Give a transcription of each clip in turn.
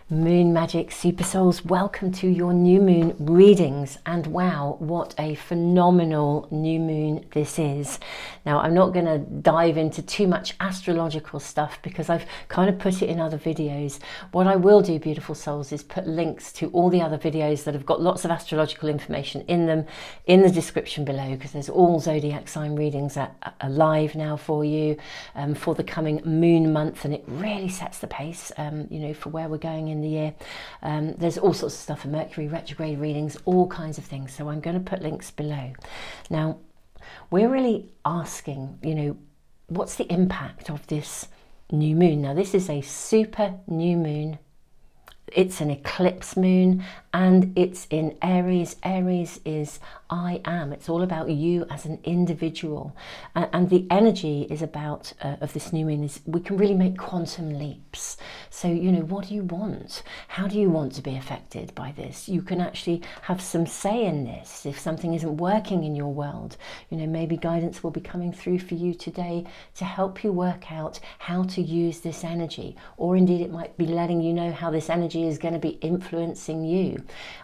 Moon Magic Super Souls, welcome to your new moon readings. And wow, what a phenomenal new moon this is. Now, I'm not going to dive into too much astrological stuff because I've kind of put it in other videos. What I will do, beautiful souls, is put links to all the other videos that have got lots of astrological information in them in the description below, because there's all zodiac sign readings are live now for you for the coming moon month, and it really sets the pace, you know, for where we're going in the year. There's all sorts of stuff for Mercury retrograde readings, all kinds of things, so I'm going to put links below. Now, we're really asking, you know, what's the impact of this new moon? Now, this is a super new moon. It's an eclipse moon, and it's in Aries. Aries is I am. It's all about you as an individual, and the energy is about of this new moon is we can really make quantum leaps. So, you know, what do you want? How do you want to be affected by this? You can actually have some say in this. If something isn't working in your world, you know, maybe guidance will be coming through for you today to help you work out how to use this energy, or indeed it might be letting you know how this energy is going to be influencing you.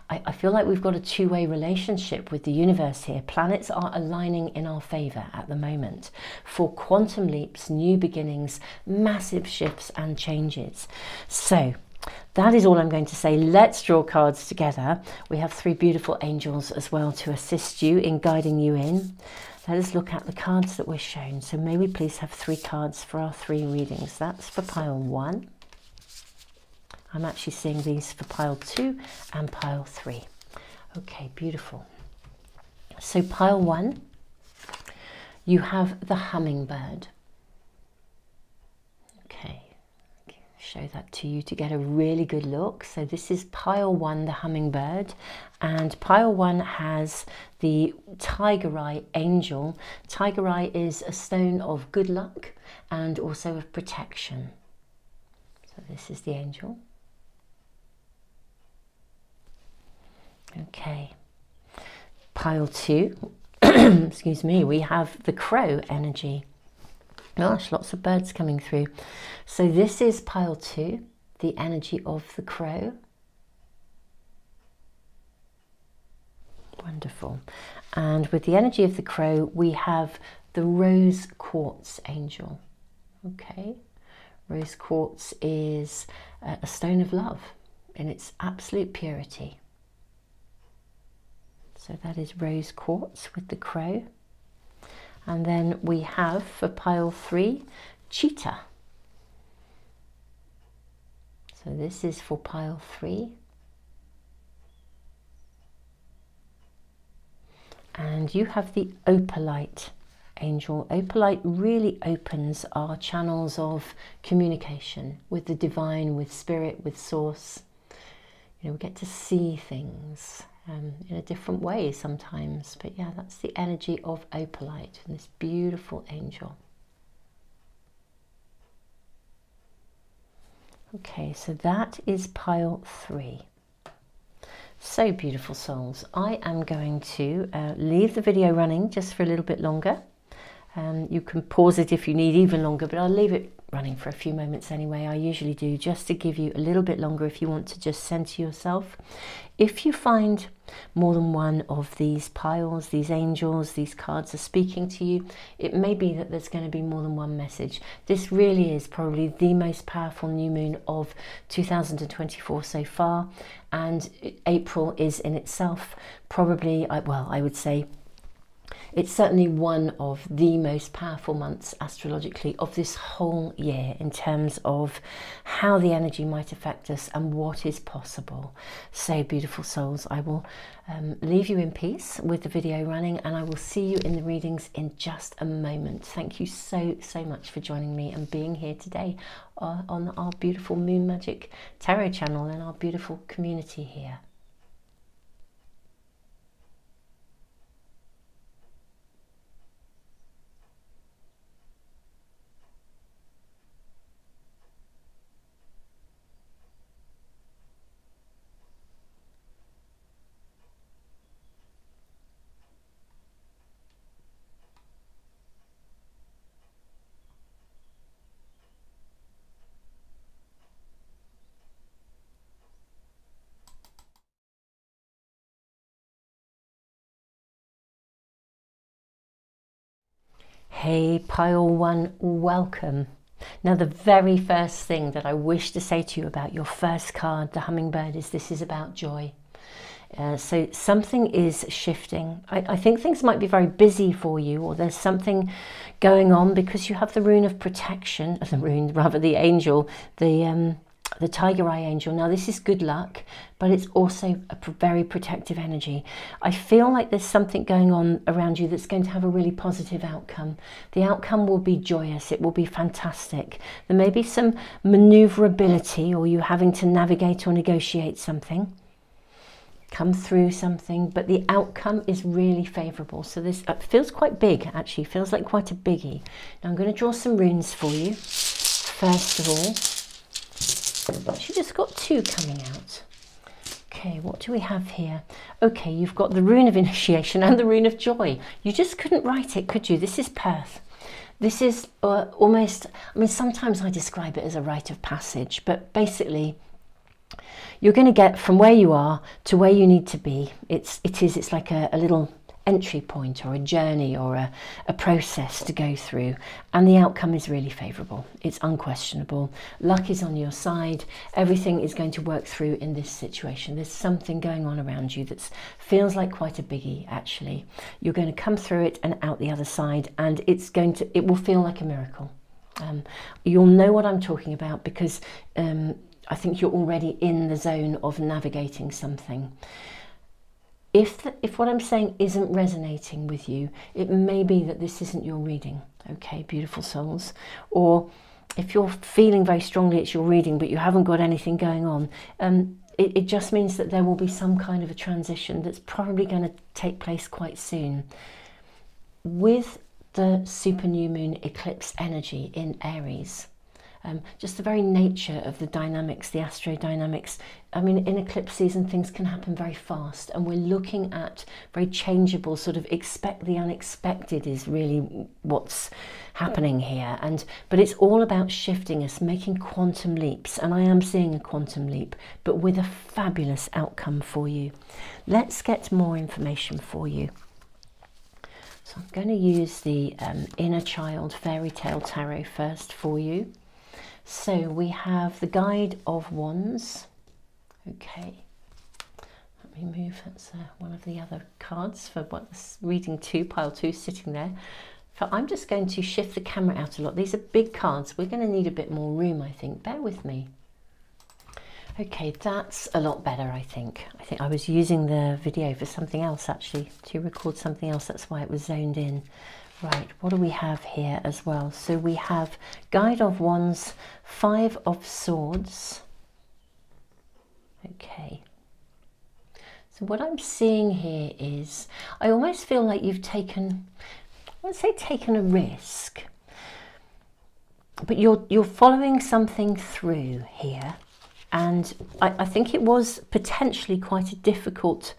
I feel like we've got a two-way relationship with the universe here. Planets are aligning in our favor at the moment for quantum leaps, new beginnings, massive shifts and changes. So that is all I'm going to say. Let's draw cards together. We have three beautiful angels as well to assist you in guiding you in. Let us look at the cards that we're shown. So may we please have three cards for our three readings. That's for pile 1. I'm actually seeing these for pile 2 and pile 3. Okay, beautiful. So pile 1, you have the hummingbird. Okay, show that to you to get a really good look. So this is pile 1, the hummingbird, and pile 1 has the tiger eye angel. Tiger eye is a stone of good luck and also of protection. So this is the angel. Okay, pile 2, excuse me, we have the crow energy. Gosh, lots of birds coming through. So this is pile 2, the energy of the crow. Wonderful. And with the energy of the crow, we have the rose quartz angel. Okay, rose quartz is a stone of love in its absolute purity. So that is rose quartz with the crow. And then we have for pile 3, cheetah. So this is for pile 3. And you have the opalite angel. Opalite really opens our channels of communication with the divine, with spirit, with source. You know, we get to see things in a different way sometimes, but yeah, that's the energy of opalite and this beautiful angel. Okay, so that is pile 3. So beautiful souls, I am going to leave the video running just for a little bit longer. You can pause it if you need even longer, but I'll leave it running for a few moments anyway. I usually do, just to give you a little bit longer if you want to just center yourself. If you find more than one of these piles, these angels, these cards are speaking to you, it may be that there's going to be more than one message. This really is probably the most powerful new moon of 2024 so far, and April is in itself probably, well, I would say it's certainly one of the most powerful months astrologically of this whole year in terms of how the energy might affect us and what is possible. So beautiful souls, I will leave you in peace with the video running, and I will see you in the readings in just a moment. Thank you so much for joining me and being here today on our beautiful Moon Magic Tarot channel and our beautiful community here. Hey, pile one, welcome. Now, the very first thing that I wish to say to you about your first card, the hummingbird, is this is about joy. So something is shifting. I think things might be very busy for you, or there's something going on because you have the rune of protection, the rune, rather the angel, the tiger eye angel. Now this is good luck, but it's also a very protective energy. I feel like there's something going on around you that's going to have a really positive outcome. The outcome will be joyous. It will be fantastic. There may be some maneuverability, or you having to navigate or negotiate something, come through something, but the outcome is really favorable. So this feels quite big, actually, feels like quite a biggie. Now I'm going to draw some runes for you. First of all, she just got two coming out. Okay, what do we have here? Okay, you've got the rune of initiation and the rune of joy. You just couldn't write it, could you? This is Perth. This is almost, I mean, sometimes I describe it as a rite of passage, but basically you're going to get from where you are to where you need to be. It's like a little entry point, or a journey, or a process to go through, and the outcome is really favorable. It's unquestionable. Luck is on your side. Everything is going to work through in this situation. There's something going on around you that feels like quite a biggie, actually. You're going to come through it and out the other side, and it will feel like a miracle. You'll know what I'm talking about, because I think you're already in the zone of navigating something. If what I'm saying isn't resonating with you, it may be that this isn't your reading, okay, beautiful souls. Or if you're feeling very strongly it's your reading, but you haven't got anything going on, it just means that there will be some kind of a transition that's probably going to take place quite soon. With the super new moon eclipse energy in Aries, just the very nature of the dynamics, the astro dynamics. I mean, in eclipse season, things can happen very fast, and we're looking at very changeable, sort of expect the unexpected is really what's happening here. But it's all about shifting us, making quantum leaps, and I am seeing a quantum leap, but with a fabulous outcome for you. Let's get more information for you. So I'm going to use the Inner Child Fairy Tale Tarot first for you. So we have the Guide of Wands. Okay, let me move. That's one of the other cards for what's reading 2, pile 2, sitting there. So I'm just going to shift the camera out a lot. These are big cards. We're going to need a bit more room, I think. Bear with me. Okay, that's a lot better, I think. I think I was using the video for something else, actually, to record something else. That's why it was zoned in. Right, what do we have here as well? So we have Guide of Wands, 5 of Swords. Okay. So what I'm seeing here is, I almost feel like you've taken, I won't say taken a risk, but you're following something through here. And I think it was potentially quite a difficult,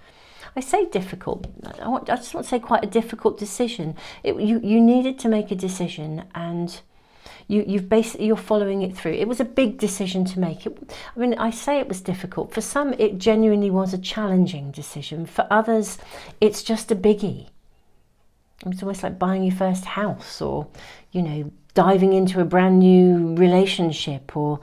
I say difficult, I just want to say quite a difficult decision. You needed to make a decision, and you're following it through. It was a big decision to make. I mean, I say it was difficult. For some, it genuinely was a challenging decision. For others, it's just a biggie. It's almost like buying your first house, or, you know, diving into a brand new relationship, but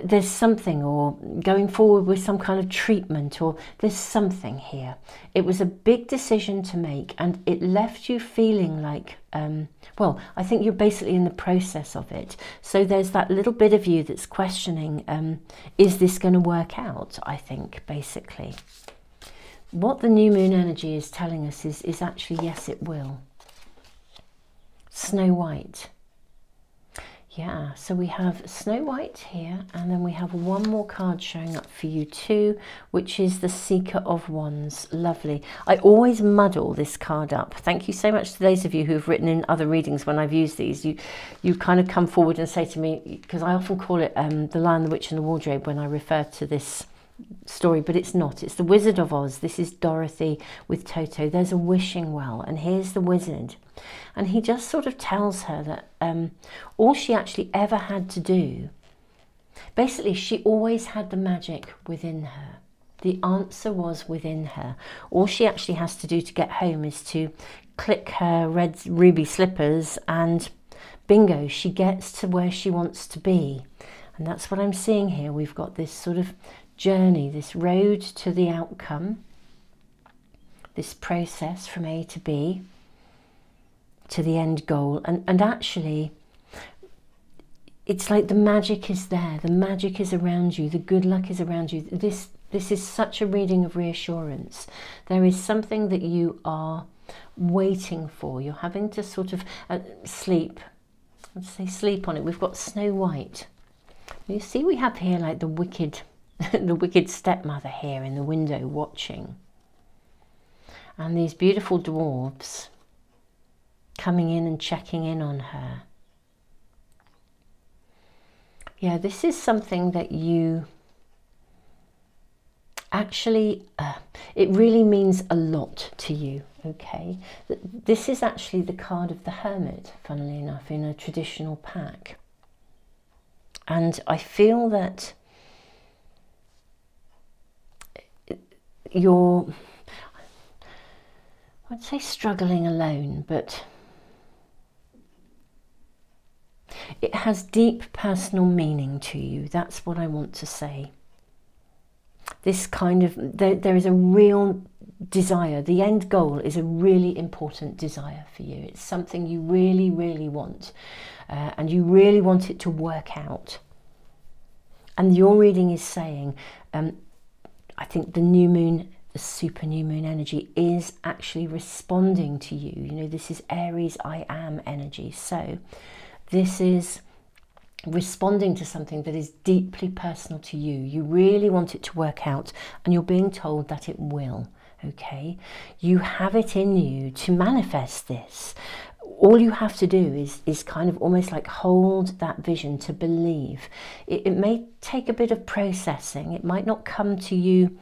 there's something, or going forward with some kind of treatment, or there's something here. It was a big decision to make, and it left you feeling like, well, I think you're basically in the process of it. So there's that little bit of you that's questioning, is this going to work out, I think, basically. What the new moon energy is telling us is actually, yes, it will. Snow White. Yeah, so we have Snow White here, and then we have one more card showing up for you too, which is the Seeker of Wands. Lovely. I always muddle this card up. Thank you so much to those of you who've written in other readings when I've used these. You kind of come forward and say to me, because I often call it The Lion, the Witch and the Wardrobe when I refer to this story, but it's not. It's the Wizard of Oz. This is Dorothy with Toto. There's a wishing well, and here's the wizard, and he just sort of tells her that all she actually ever had to do, basically she always had the magic within her. The answer was within her. All she actually has to do to get home is to click her red ruby slippers and bingo, she gets to where she wants to be. And that's what I'm seeing here. We've got this sort of journey, this road to the outcome, this process from A to B to the end goal. And actually, it's like the magic is there. The magic is around you. The good luck is around you. This is such a reading of reassurance. There is something that you are waiting for. You're having to sort of sleep. Let's say sleep on it. We've got Snow White. You see, we have here like the wicked, the wicked stepmother here in the window watching, and these beautiful dwarves coming in and checking in on her. Yeah, this is something that you actually, it really means a lot to you, okay? This is actually the card of the Hermit, funnily enough, in a traditional pack. And I feel that you're, I'd say struggling alone, but it has deep personal meaning to you. That's what I want to say. This kind of, there is a real desire. The end goal is a really important desire for you. It's something you really, really want. And you really want it to work out. And your reading is saying, I think the new moon, the super new moon energy is actually responding to you. You know, this is Aries I am energy. So this is responding to something that is deeply personal to you. You really want it to work out, and you're being told that it will, okay? You have it in you to manifest this. All you have to do is kind of almost like hold that vision, to believe. It may take a bit of processing. It might not come to you.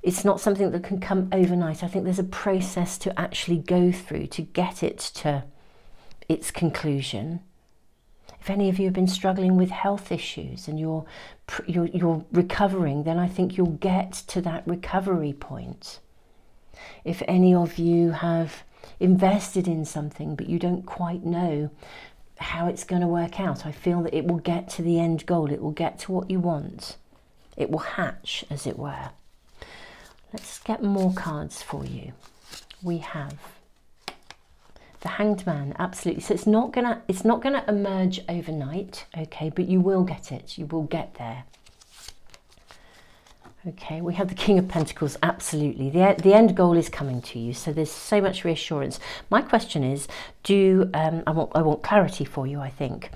It's not something that can come overnight. I think there's a process to actually go through to get it to its conclusion. If any of you have been struggling with health issues and you're recovering, then I think you'll get to that recovery point. If any of you have invested in something but you don't quite know how it's going to work out, I feel that it will get to the end goal. It will get to what you want. It will hatch, as it were. Let's get more cards for you. We have the Hanged Man, absolutely. So it's not gonna emerge overnight, okay, but you will get it. You will get there. Okay, we have the King of Pentacles, absolutely. The end goal is coming to you, so there's so much reassurance. My question is, I want clarity for you, I think.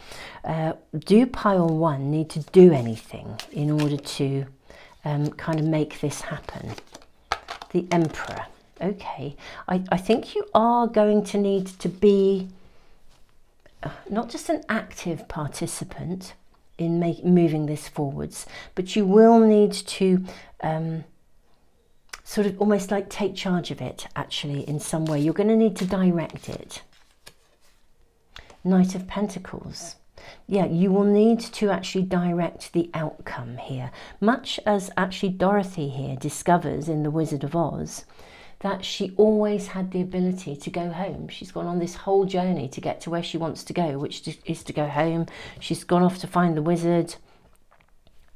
Do pile one need to do anything in order to kind of make this happen? The Emperor. Okay, I think you are going to need to be not just an active participant in moving this forwards, but you will need to sort of almost like take charge of it, actually, in some way. You're going to need to direct it. Knight of Pentacles. Yeah, you will need to actually direct the outcome here, much as actually Dorothy here discovers in The Wizard of Oz that she always had the ability to go home. She's gone on this whole journey to get to where she wants to go, which is to go home. She's gone off to find the wizard,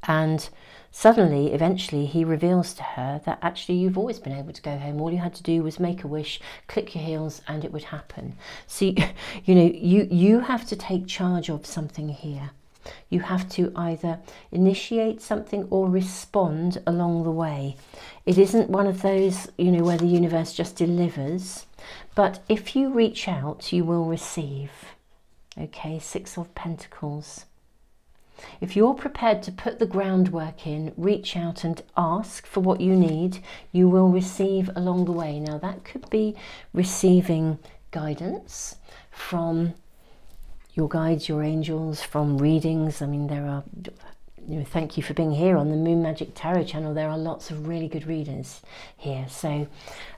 and suddenly, eventually, he reveals to her that actually you've always been able to go home. All you had to do was make a wish, click your heels, and it would happen. See, you know, you have to take charge of something here. You have to either initiate something or respond along the way. It isn't one of those, you know, where the universe just delivers. But if you reach out, you will receive. Okay, Six of Pentacles. If you're prepared to put the groundwork in, reach out and ask for what you need, you will receive along the way. Now, that could be receiving guidance from your guides, your angels, from readings. I mean, there are, you know, thank you for being here on the Moon Magic Tarot channel. There are lots of really good readers here. So,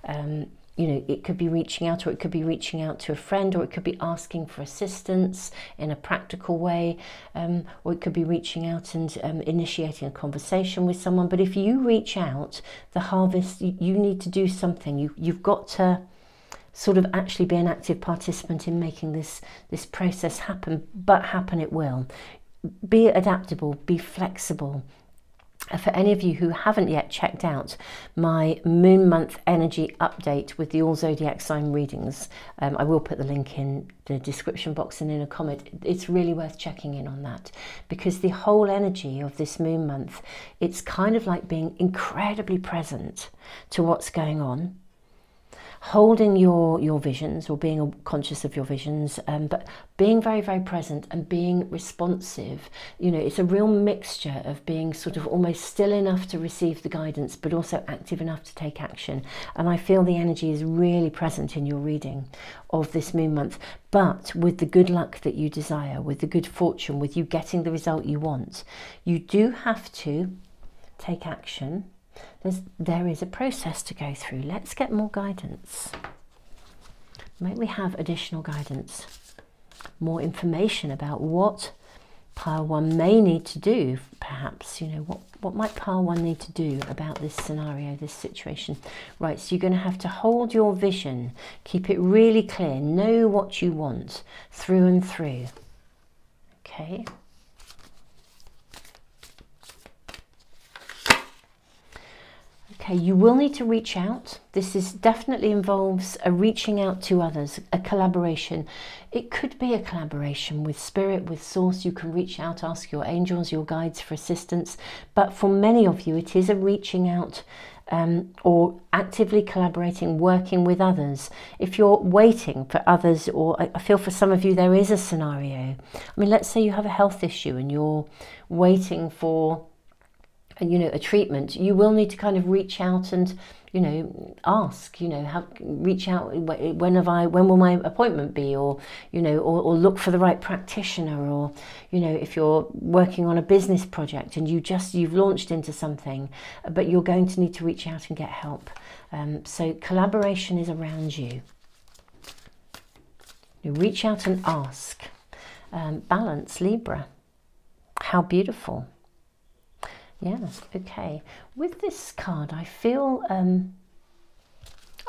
you know, it could be reaching out, or it could be reaching out to a friend, or it could be asking for assistance in a practical way, or it could be reaching out and initiating a conversation with someone. But if you reach out, the harvest, you need to do something. You've got to sort of actually be an active participant in making this process happen, but happen it will. Be adaptable, be flexible. For any of you who haven't yet checked out my moon month energy update with the all zodiac sign readings, I will put the link in the description box and in a comment. It's really worth checking in on that, because the whole energy of this moon month, it's kind of like being incredibly present to what's going on, holding your visions, or being conscious of your visions, but being very, very present and being responsive. You know, it's a real mixture of being sort of almost still enough to receive the guidance, but also active enough to take action. And I feel the energy is really present in your reading of this moon month, but with the good luck that you desire, with the good fortune, with you getting the result you want, you do have to take action. There is a process to go through. Let's get more guidance. May we have additional guidance, more information about what pile one may need to do, perhaps. You know, what might pile one need to do about this scenario, this situation. Right, so you're going to have to hold your vision, keep it really clear, know what you want through and through. Okay. Okay, you will need to reach out. This is definitely involves a reaching out to others, a collaboration. It could be a collaboration with spirit, with source. You can reach out, ask your angels, your guides for assistance. But for many of you, it is a reaching out or actively collaborating, working with others. If you're waiting for others, or I feel for some of you there is a scenario. I mean, let's say you have a health issue and you're waiting for, you know, a treatment. You will need to kind of reach out and, you know, ask, you know, reach out, when will my appointment be, or, you know, or look for the right practitioner, or, you know, if you're working on a business project and you've launched into something, but you're going to need to reach out and get help. So collaboration is around you. You reach out and ask. Balance, Libra. How beautiful. Yes, okay. With this card, I feel,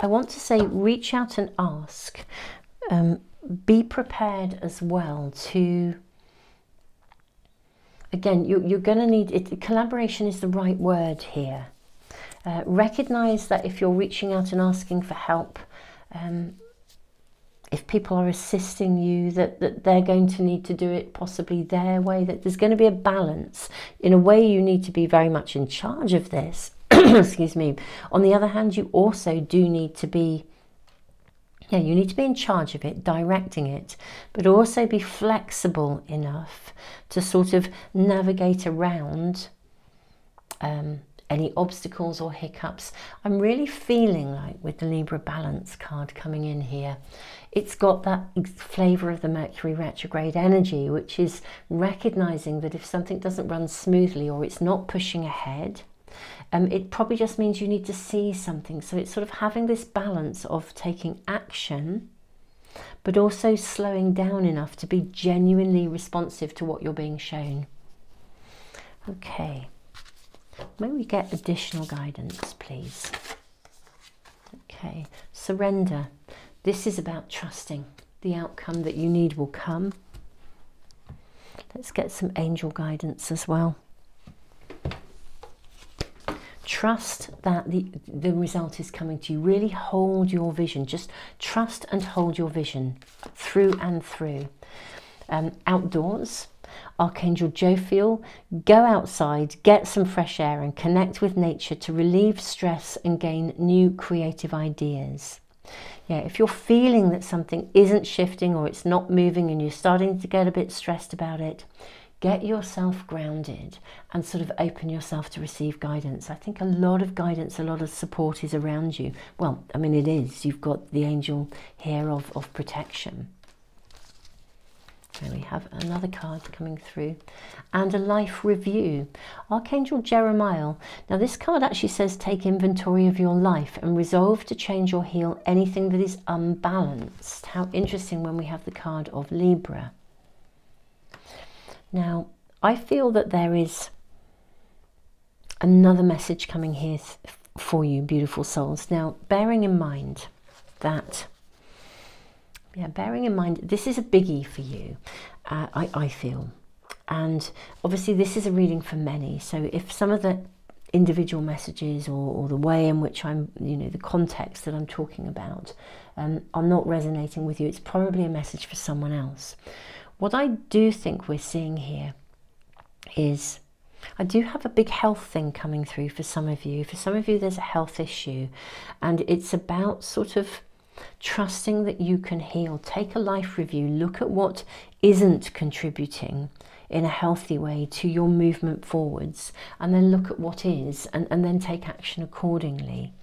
I want to say reach out and ask. Be prepared as well to, again, you're going to need, collaboration is the right word here. Recognize that if you're reaching out and asking for help, if people are assisting you, that they're going to need to do it possibly their way, that there's going to be a balance. In a way, you need to be very much in charge of this. Excuse me. On the other hand, you also do need to be, yeah, you need to be in charge of it, directing it, but also be flexible enough to sort of navigate around any obstacles or hiccups. I'm really feeling like with the Libra balance card coming in here, it's got that flavour of the Mercury retrograde energy, which is recognising that if something doesn't run smoothly or it's not pushing ahead, it probably just means you need to see something. So it's sort of having this balance of taking action, but also slowing down enough to be genuinely responsive to what you're being shown. Okay. May we get additional guidance, please? Okay, surrender. This is about trusting. The outcome that you need will come. Let's get some angel guidance as well. Trust that the result is coming to you. Really hold your vision. Just trust and hold your vision through and through. Outdoors, Archangel Jophiel, go outside, get some fresh air and connect with nature to relieve stress and gain new creative ideas. Yeah, if you're feeling that something isn't shifting or it's not moving and you're starting to get a bit stressed about it, get yourself grounded and sort of open yourself to receive guidance. I think a lot of guidance, a lot of support is around you. Well, I mean, it is. You've got the angel here of protection. There we have another card coming through, and a life review. Archangel Jeremiah. Now this card actually says take inventory of your life and resolve to change or heal anything that is unbalanced. How interesting when we have the card of Libra. Now I feel that there is another message coming here for you, beautiful souls. Now bearing in mind that Yeah, bearing in mind, this is a biggie for you, I feel. And obviously this is a reading for many. So if some of the individual messages or the way in which I'm, the context that I'm talking about are not resonating with you, it's probably a message for someone else. What I do think we're seeing here is, I do have a big health thing coming through for some of you. For some of you, there's a health issue, and it's about sort of trusting that you can heal. Take a life review, look at what isn't contributing in a healthy way to your movement forwards, and then look at what is, and then take action accordingly.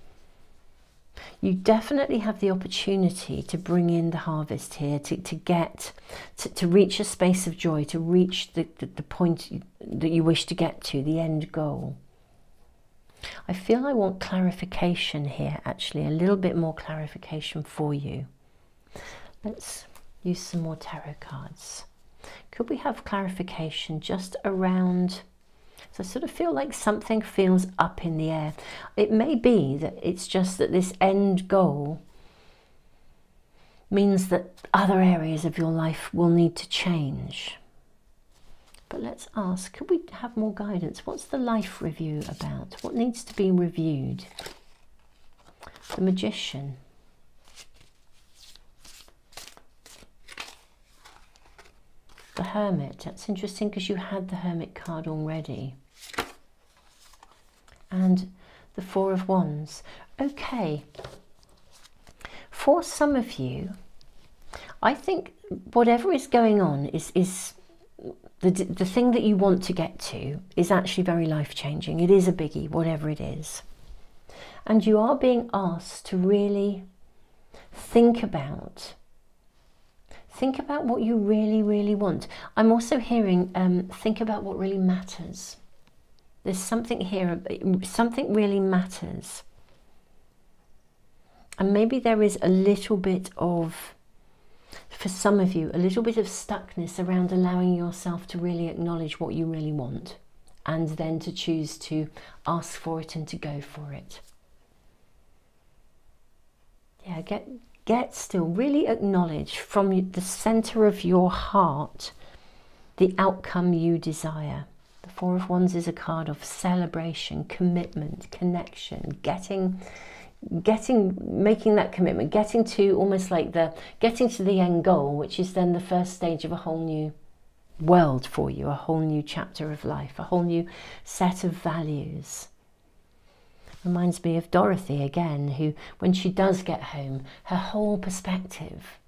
You definitely have the opportunity to bring in the harvest here, to reach a space of joy, to reach the point that you wish to get to, the end goal. I feel I want clarification here, actually, a little bit more clarification for you. Let's use some more tarot cards. Could we have clarification just around... So I sort of feel like something feels up in the air. It may be that it's just that this end goal means that other areas of your life will need to change. But let's ask, could we have more guidance? What's the life review about? What needs to be reviewed? The Magician. The Hermit. That's interesting because you had the Hermit card already. And the Four of Wands. Okay. For some of you, I think whatever is going on is the thing that you want to get to is actually very life-changing. It is a biggie, whatever it is. And you are being asked to really think about what you really, really want. I'm also hearing, think about what really matters. There's something here, something really matters. And maybe there is a little bit of, for some of you, a little bit of stuckness around allowing yourself to really acknowledge what you really want, and then to choose to ask for it and to go for it. Yeah, get still, really acknowledge from the center of your heart the outcome you desire. The Four of Wands is a card of celebration, commitment, connection, making that commitment, getting to almost like getting to the end goal, which is then the first stage of a whole new world for you, a whole new chapter of life, a whole new set of values. Reminds me of Dorothy again, who, when she does get home, her whole perspective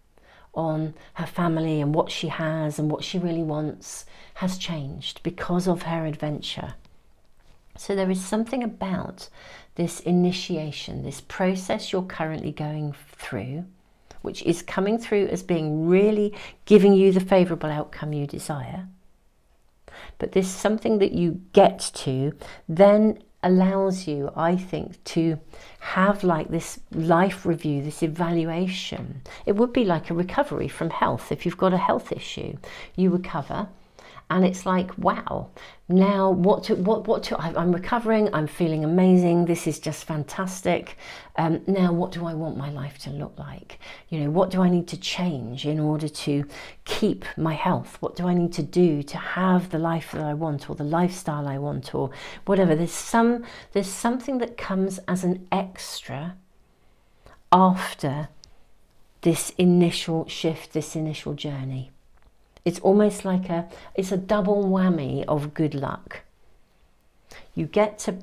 on her family and what she has and what she really wants has changed because of her adventure. So there is something about this initiation, this process you're currently going through, which is coming through as being really giving you the favourable outcome you desire. But there's something that you get to then allows you, I think, to have like this life review, this evaluation. It would be like a recovery from health. If you've got a health issue, you recover, and it's like, wow, now I'm recovering, I'm feeling amazing, this is just fantastic. Now what do I want my life to look like? You know, what do I need to change in order to keep my health? What do I need to do to have the life that I want, or the lifestyle I want, or whatever? There's something that comes as an extra after this initial shift, this initial journey. It's almost like it's a double whammy of good luck. You get to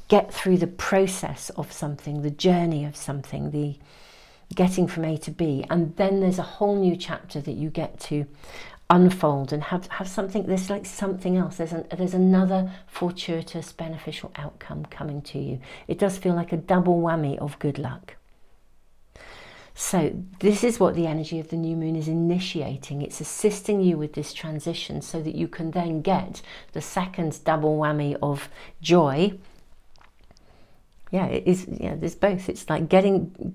get through the process of something, the journey of something, the getting from A to B, and then there's a whole new chapter that you get to unfold and have something. There's like something else. There's another fortuitous, beneficial outcome coming to you. It does feel like a double whammy of good luck. So this is what the energy of the new moon is initiating. It's assisting you with this transition so that you can then get the second double whammy of joy. Yeah, it is. Yeah, there's both. It's like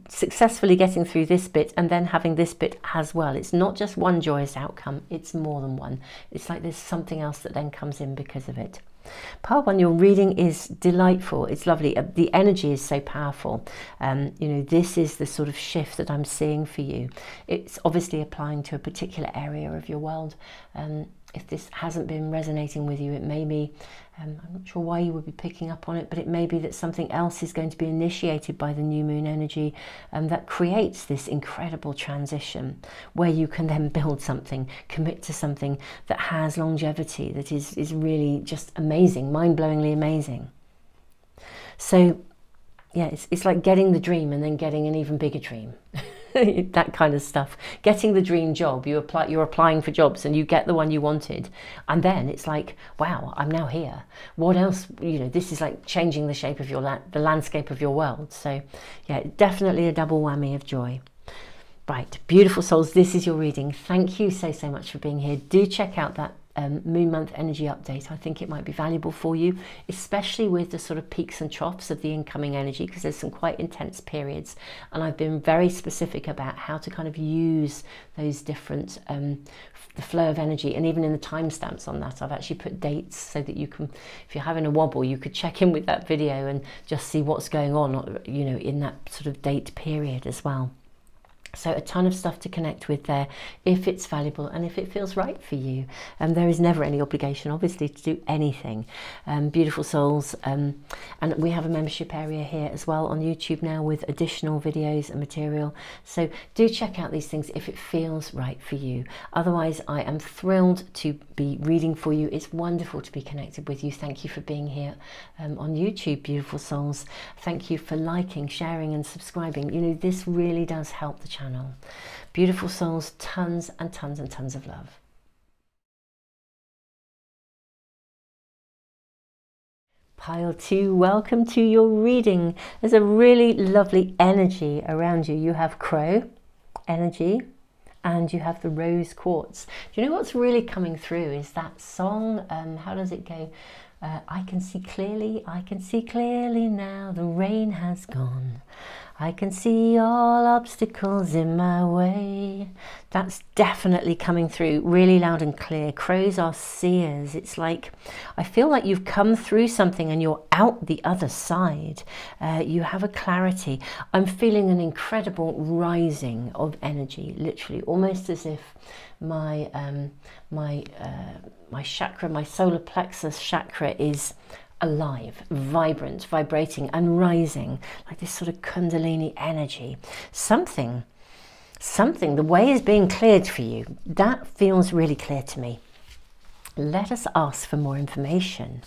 successfully getting through this bit and then having this bit as well. It's not just one joyous outcome, it's more than one. It's like there's something else that then comes in because of it. Pile 1, your reading is delightful. It's lovely. The energy is so powerful. You know, this is the sort of shift that I'm seeing for you. It's obviously applying to a particular area of your world. If this hasn't been resonating with you, it may be, I'm not sure why you would be picking up on it, but it may be that something else is going to be initiated by the new moon energy that creates this incredible transition where you can then build something, commit to something that has longevity, that is really just amazing, mind-blowingly amazing. So yeah, it's like getting the dream and then getting an even bigger dream. That kind of stuff. Getting the dream job, you're applying for jobs and you get the one you wanted, and then it's like, wow, I'm now here. What else? You know, this is like changing the shape of the landscape of your world. So yeah, definitely a double whammy of joy. Right, beautiful souls, this is your reading. Thank you so much for being here. Do check out that moon month energy update. I think it might be valuable for you, especially with the sort of peaks and troughs of the incoming energy, because there's some quite intense periods, and I've been very specific about how to kind of use those different the flow of energy, and even in the timestamps on that I've actually put dates so that you can, if you're having a wobble, you could check in with that video and just see what's going on, you know, in that sort of date period as well. So a ton of stuff to connect with there if it's valuable and if it feels right for you. There is never any obligation, obviously, to do anything. Beautiful souls. And we have a membership area here as well on YouTube now with additional videos and material. So do check out these things if it feels right for you. Otherwise, I am thrilled to be reading for you. It's wonderful to be connected with you. Thank you for being here on YouTube, beautiful souls. Thank you for liking, sharing and subscribing. You know, this really does help the channel. Beautiful souls, tons and tons and tons of love. Pile 2, welcome to your reading. There's a really lovely energy around you. You have crow energy and you have the rose quartz. Do you know what's really coming through is that song, how does it go? I can see clearly now, the rain has gone. I can see all obstacles in my way. That's definitely coming through really loud and clear. Crows are seers. It's like, I feel like you've come through something and you're out the other side. You have a clarity. I'm feeling an incredible rising of energy, literally, almost as if my chakra, my solar plexus chakra is alive, vibrant, vibrating and rising, like this sort of kundalini energy. Something, the way is being cleared for you. That feels really clear to me. Let us ask for more information.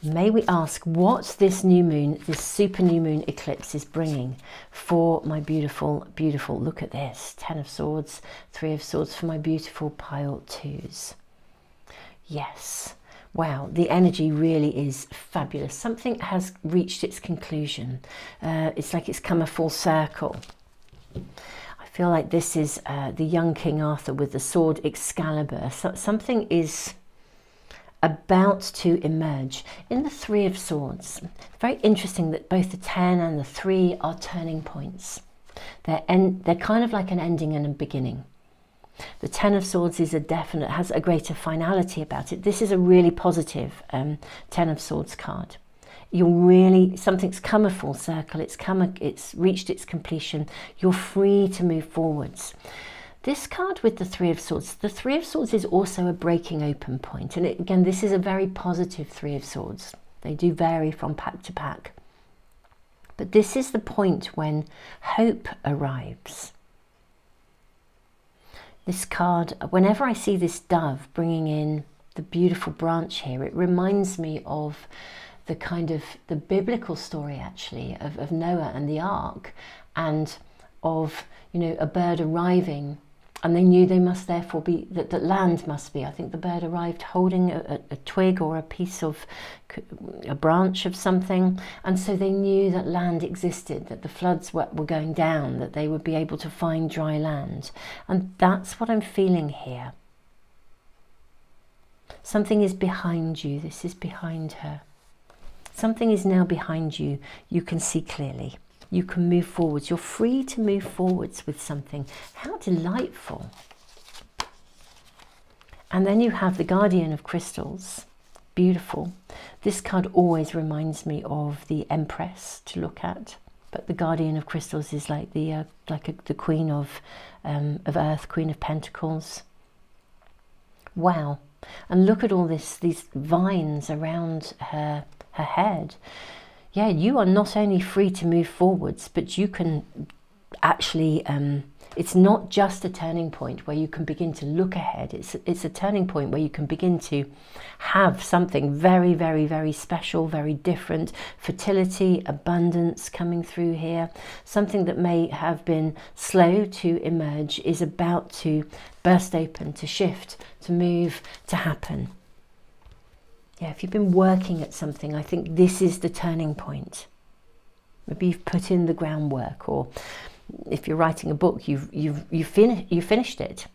May we ask what this new moon, this super new moon eclipse is bringing for my beautiful, beautiful, look at this, 10 of Swords, 3 of Swords for my beautiful pile 2s. Yes. Wow, the energy really is fabulous. Something has reached its conclusion. It's like it's come a full circle. I feel like this is the young King Arthur with the sword Excalibur. So something is about to emerge. In the 3 of Swords, very interesting that both the 10 and the 3 are turning points. They're kind of like an ending and a beginning. The 10 of Swords is a definite, has a greater finality about it. This is a really positive 10 of Swords card. You're really, something's come a full circle, it's reached its completion. You're free to move forwards. This card with the 3 of Swords, the 3 of Swords is also a breaking open point. And again, this is a very positive 3 of Swords. They do vary from pack to pack. But this is the point when hope arrives. This card, whenever I see this dove bringing in the beautiful branch here, it reminds me of the kind of the biblical story actually of Noah and the ark, and of, you know, a bird arriving, and they knew they must therefore be, that land must be. I think the bird arrived holding a twig or a piece of, a branch of something, and so they knew that land existed, that the floods were going down, that they would be able to find dry land. And that's what I'm feeling here. Something is behind you. This is behind her. Something is now behind you. You can see clearly. You can move forwards. You're free to move forwards with something. How delightful. And then you have the Guardian of Crystals. beautiful. This card always reminds me of the Empress to look at, but the Guardian of Crystals is like the Queen of Earth, Queen of Pentacles. Wow. And look at all these vines around her head. Yeah, you are not only free to move forwards, but you can actually, it's not just a turning point where you can begin to look ahead. It's a turning point where you can begin to have something very, very, very special, very different. Fertility, abundance coming through here. Something that may have been slow to emerge is about to burst open, to shift, to move, to happen. Yeah, if you've been working at something, I think this is the turning point. Maybe you've put in the groundwork, or if you're writing a book, you've finished it,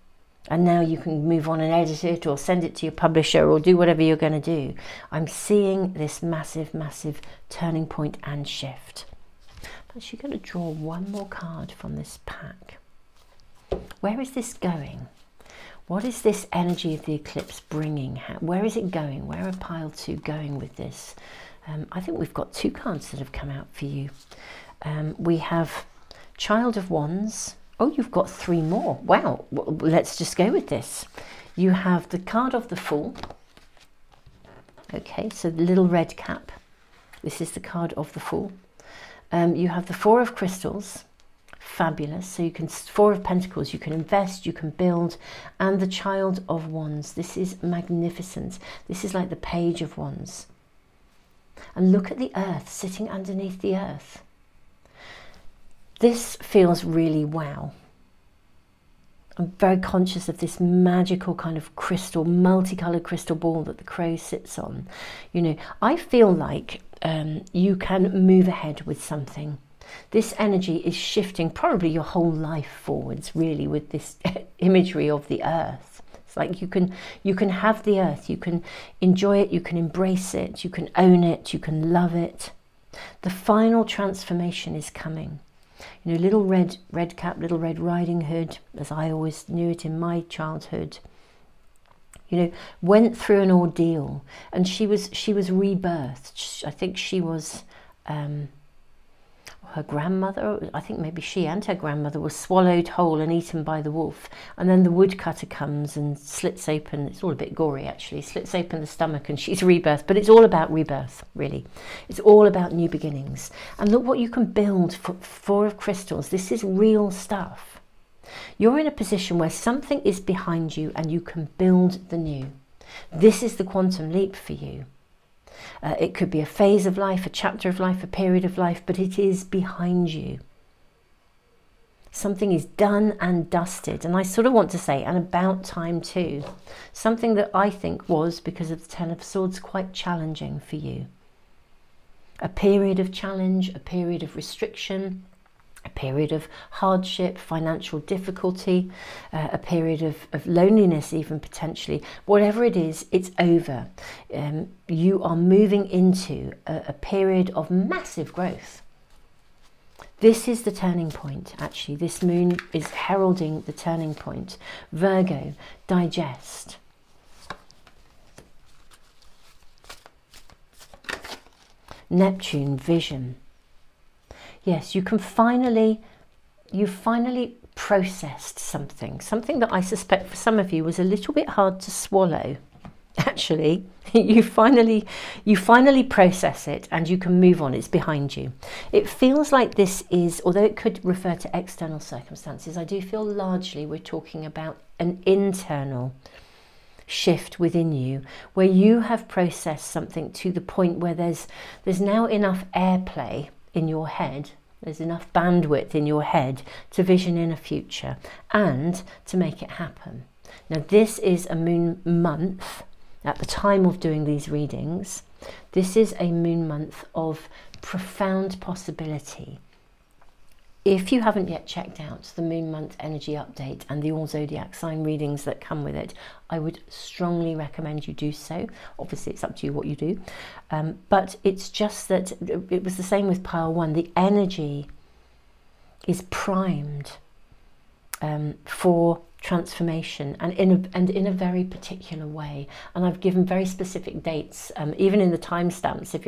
and now you can move on and edit it, or send it to your publisher, or do whatever you're going to do. I'm seeing this massive, massive turning point and shift. I'm actually going to draw one more card from this pack. Where is this going? What is this energy of the eclipse bringing? Where is it going? Where are pile two going with this? I think we've got two cards that have come out for you. We have Child of Wands. Oh, you've got three more. Wow, well, let's just go with this. You have the card of the Fool. Okay, so the little red cap. This is the card of the Fool. You have the Four of Crystals. Fabulous. So you can, Four of Pentacles, you can invest, you can build, and the Child of Wands. This is magnificent. This is like the Page of Wands. And look at the earth sitting underneath the earth. This feels really wow. I'm very conscious of this magical kind of crystal, multicolored crystal ball that the crow sits on. You know, I feel like you can move ahead with something. This energy is shifting probably your whole life forwards, really, with this imagery of the earth. It's like you can have the earth, you can enjoy it, you can embrace it, you can own it, you can love it. The final transformation is coming. You know, little red cap, little Red Riding Hood, as I always knew it in my childhood, you know, went through an ordeal, and she was rebirthed. I think she was her grandmother, I think maybe she and her grandmother were swallowed whole and eaten by the wolf, and then the woodcutter comes and slits open, it's all a bit gory actually, slits open the stomach, and she's rebirthed. But it's all about rebirth, really. It's all about new beginnings. And look what you can build for Four of Crystals. This is real stuff. You're in a position where something is behind you and you can build the new. This is the quantum leap for you. It could be a phase of life, a chapter of life, a period of life, but it is behind you. Something is done and dusted, and I sort of want to say, and about time too. Something that I think was, because of the Ten of Swords, quite challenging for you. A period of challenge, a period of restriction, a period of hardship, financial difficulty, a period of loneliness even potentially. Whatever it is, it's over. You are moving into a period of massive growth. This is the turning point, actually. This moon is heralding the turning point. Virgo, digest. Neptune, vision. Yes, you can you've finally processed something that I suspect for some of you was a little bit hard to swallow. Actually, you finally process it and you can move on. It's behind you. It feels like this is, although it could refer to external circumstances, I do feel largely we're talking about an internal shift within you, where you have processed something to the point where there's now enough airplay in your head, there's enough bandwidth in your head to vision in a future and to make it happen. Now this is a moon month. At the time of doing these readings, this is a moon month of profound possibility. If you haven't yet checked out the moon month energy update and the all zodiac sign readings that come with it, I would strongly recommend you do so. Obviously it's up to you what you do, but it's just that it was the same with pile one. The energy is primed for transformation, and in a very particular way. And I've given very specific dates, even in the timestamps. If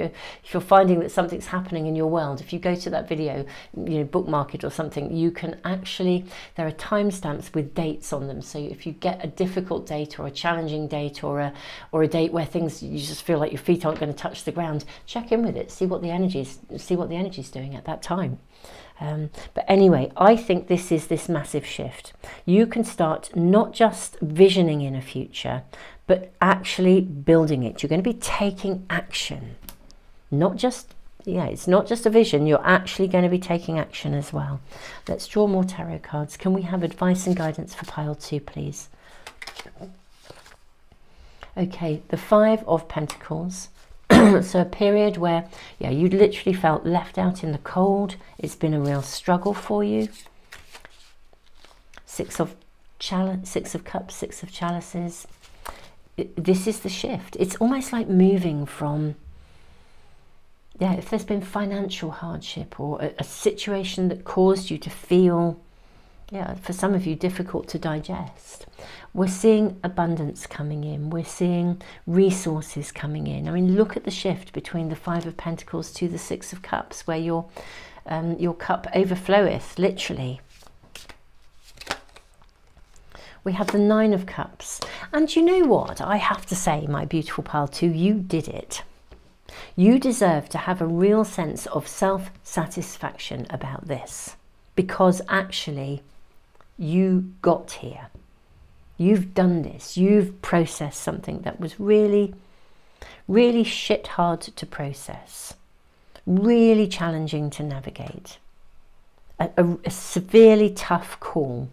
you're finding that something's happening in your world, if you go to that video, bookmark it or something, you can actually, there are timestamps with dates on them. So if you get a difficult date or a challenging date or a date where things, you just feel like your feet aren't going to touch the ground, check in with it, see what the energy's doing at that time. But anyway, I think this is this massive shift. You can start not just visioning in a future, but actually building it. You're going to be taking action. Not just, it's not just a vision. You're actually going to be taking action as well. Let's draw more tarot cards. Can we have advice and guidance for pile 2, please? Okay, the 5 of Pentacles. So a period where, you literally felt left out in the cold. It's been a real struggle for you. 6 of Cups, 6 of Chalices. This is the shift. It's almost like moving from, if there's been financial hardship or a situation that caused you to feel, for some of you, difficult to digest. We're seeing abundance coming in. We're seeing resources coming in. I mean, look at the shift between the 5 of Pentacles to the 6 of Cups, where your cup overfloweth, literally. We have the 9 of Cups. And you know what? I have to say, my beautiful pile 2, you did it. You deserve to have a real sense of self-satisfaction about this, because actually you got here. You've done this. You've processed something that was really, really shit hard to process, really challenging to navigate, a severely tough call,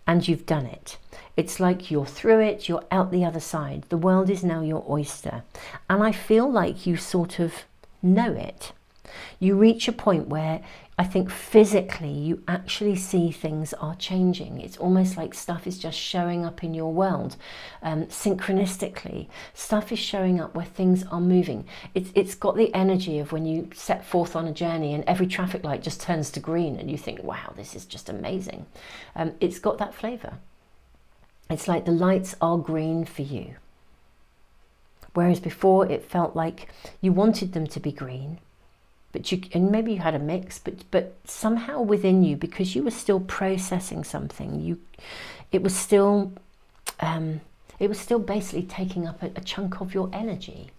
and you've done it. It's like you're through it, you're out the other side. The world is now your oyster. And I feel like you sort of know it. You reach a point where I think physically you actually see things are changing. It's almost like stuff is just showing up in your world synchronistically. Stuff is showing up where things are moving. It's got the energy of when you set forth on a journey and every traffic light just turns to green and you think, wow, this is just amazing. It's got that flavour. It's like the lights are green for you. Whereas before it felt like you wanted them to be green, and maybe you had a mix, but somehow within you, because you were still processing something, it was still basically taking up a chunk of your energy.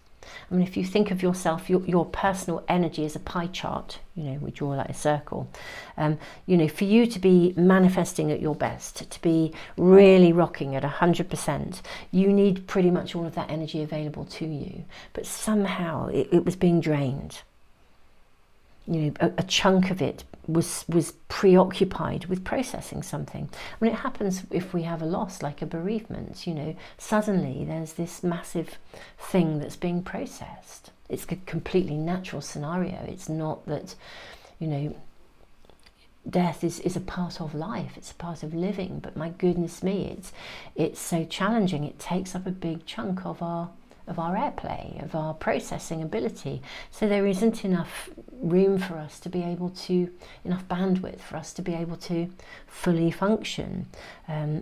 I mean, if you think of yourself, your personal energy as a pie chart, we draw like a circle. For you to be manifesting at your best, to be really rocking at 100%, you need pretty much all of that energy available to you. But somehow it was being drained. A chunk of it was preoccupied with processing something. I mean, it happens if we have a loss, like a bereavement. Suddenly there's this massive thing that's being processed. It's a completely natural scenario. It's not that, death is a part of life. It's a part of living. But my goodness me, it's so challenging. It takes up a big chunk of our airplay, of our processing ability. So there isn't enough room for us to be able to, enough bandwidth for us to be able to fully function.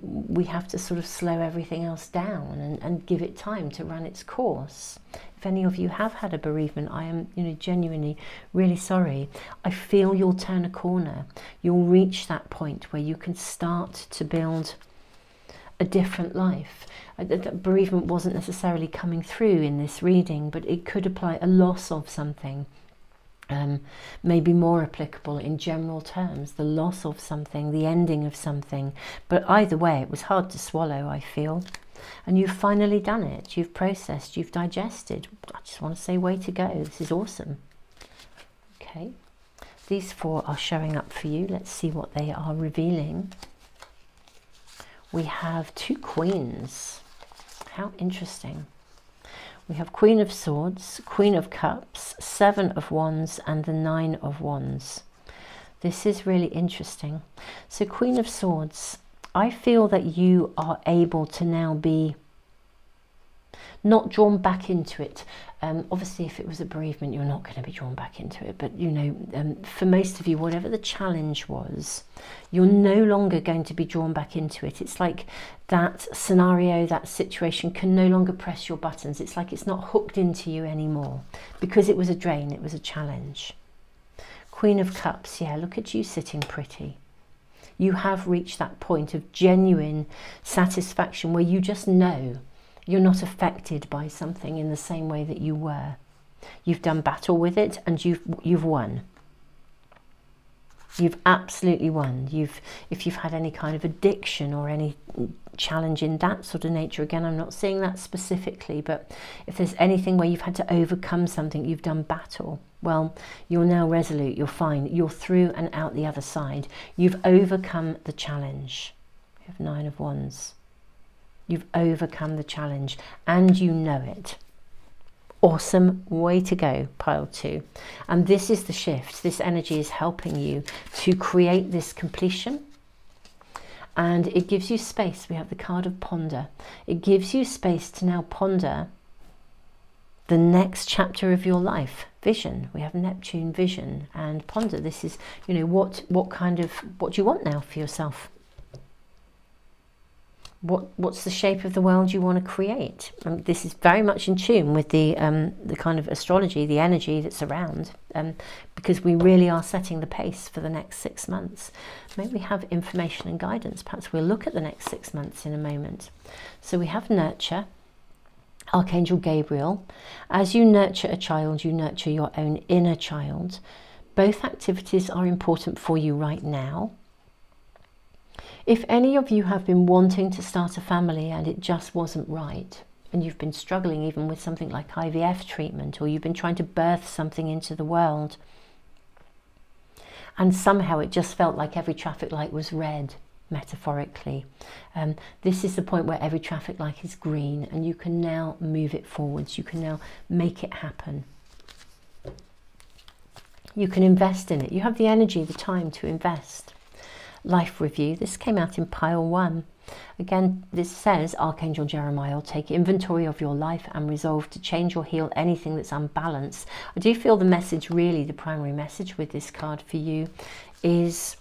We have to sort of slow everything else down and give it time to run its course. If any of you have had a bereavement, I am, genuinely really sorry. I feel you'll turn a corner. You'll reach that point where you can start to build a different life. That bereavement wasn't necessarily coming through in this reading, but it could apply a loss of something, maybe more applicable in general terms, the loss of something, the ending of something. But either way, it was hard to swallow, I feel. And you've finally done it. You've processed, you've digested. I just want to say, way to go. This is awesome. Okay, these 4 are showing up for you. Let's see what they are revealing. We have 2 queens. How interesting. We have Queen of Swords, Queen of Cups, 7 of Wands, and the 9 of Wands. This is really interesting. So Queen of Swords, I feel that you are able to now be not drawn back into it. Obviously, if it was a bereavement, you're not going to be drawn back into it. But, you know, for most of you, whatever the challenge was, you're no longer going to be drawn back into it. It's like that scenario, that situation can no longer press your buttons. It's like it's not hooked into you anymore because it was a drain, it was a challenge. Queen of Cups, yeah, look at you sitting pretty. You have reached that point of genuine satisfaction where you just know you're not affected by something in the same way that you were. You've done battle with it and you've won. You've absolutely won. If you've had any kind of addiction or any challenge in that sort of nature, again, I'm not saying that specifically, but if there's anything where you've had to overcome something, you've done battle, well, you're now resolute, you're fine, you're through and out the other side. You've overcome the challenge. You have 9 of Wands. You've overcome the challenge and you know it. Awesome, way to go, pile 2. And this is the shift. This energy is helping you to create this completion. And it gives you space. We have the card of ponder. It gives you space to now ponder the next chapter of your life. Vision. We have Neptune, vision, and ponder. This is, you know, what do you want now for yourself? What's the shape of the world you want to create? This is very much in tune with the kind of astrology, the energy that's around, because we really are setting the pace for the next 6 months. Maybe we have information and guidance. Perhaps we'll look at the next 6 months in a moment. So we have nurture, Archangel Gabriel. As you nurture a child, you nurture your own inner child. Both activities are important for you right now. If any of you have been wanting to start a family and it just wasn't right, and you've been struggling even with something like IVF treatment, or you've been trying to birth something into the world, and somehow it just felt like every traffic light was red, metaphorically, this is the point where every traffic light is green, and you can now move it forwards. You can now make it happen. You can invest in it. You have the energy, the time to invest. Life review. This came out in pile 1. Again, this says, Archangel Jeremiah, will take inventory of your life and resolve to change or heal anything that's unbalanced. I do feel the message, really, the primary message with this card for you is,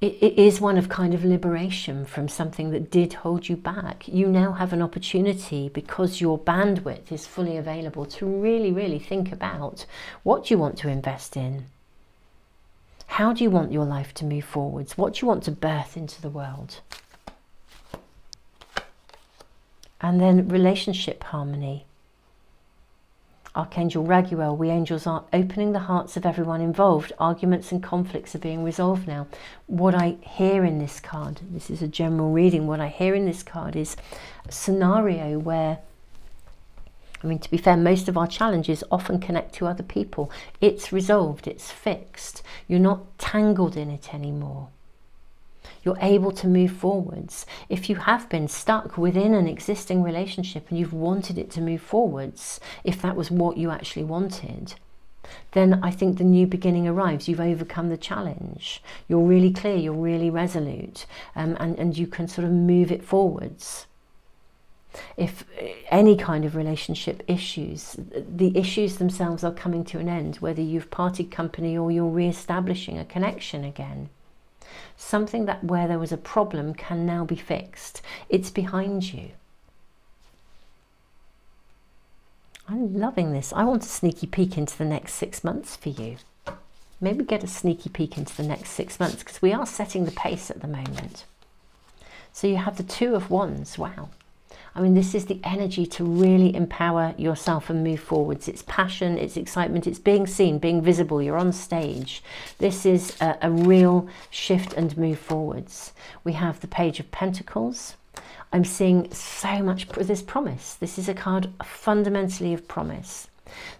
it is one of kind of liberation from something that did hold you back. You now have an opportunity, because your bandwidth is fully available, to really, really think about what you want to invest in. How do you want your life to move forwards? What do you want to birth into the world? And then relationship harmony. Archangel Raguel, we angels are opening the hearts of everyone involved. Arguments and conflicts are being resolved now. What I hear in this card, this is a general reading, what I hear in this card is a scenario where, I mean, to be fair, most of our challenges often connect to other people. It's resolved, it's fixed. You're not tangled in it anymore. You're able to move forwards. If you have been stuck within an existing relationship and you've wanted it to move forwards, if that was what you actually wanted, then I think the new beginning arrives. You've overcome the challenge. You're really clear, you're really resolute, and you can sort of move it forwards. If any kind of relationship issues, the issues themselves are coming to an end, whether you've parted company or you're re-establishing a connection again. Something that where there was a problem can now be fixed. It's behind you. I'm loving this. I want a sneaky peek into the next 6 months for you. Maybe get a sneaky peek into the next 6 months, because we are setting the pace at the moment. So you have the 2 of Wands. Wow. I mean, this is the energy to really empower yourself and move forwards. It's passion, it's excitement, it's being seen, being visible. You're on stage. This is a real shift and move forwards. We have the Page of Pentacles. I'm seeing so much, this promise. This is a card fundamentally of promise.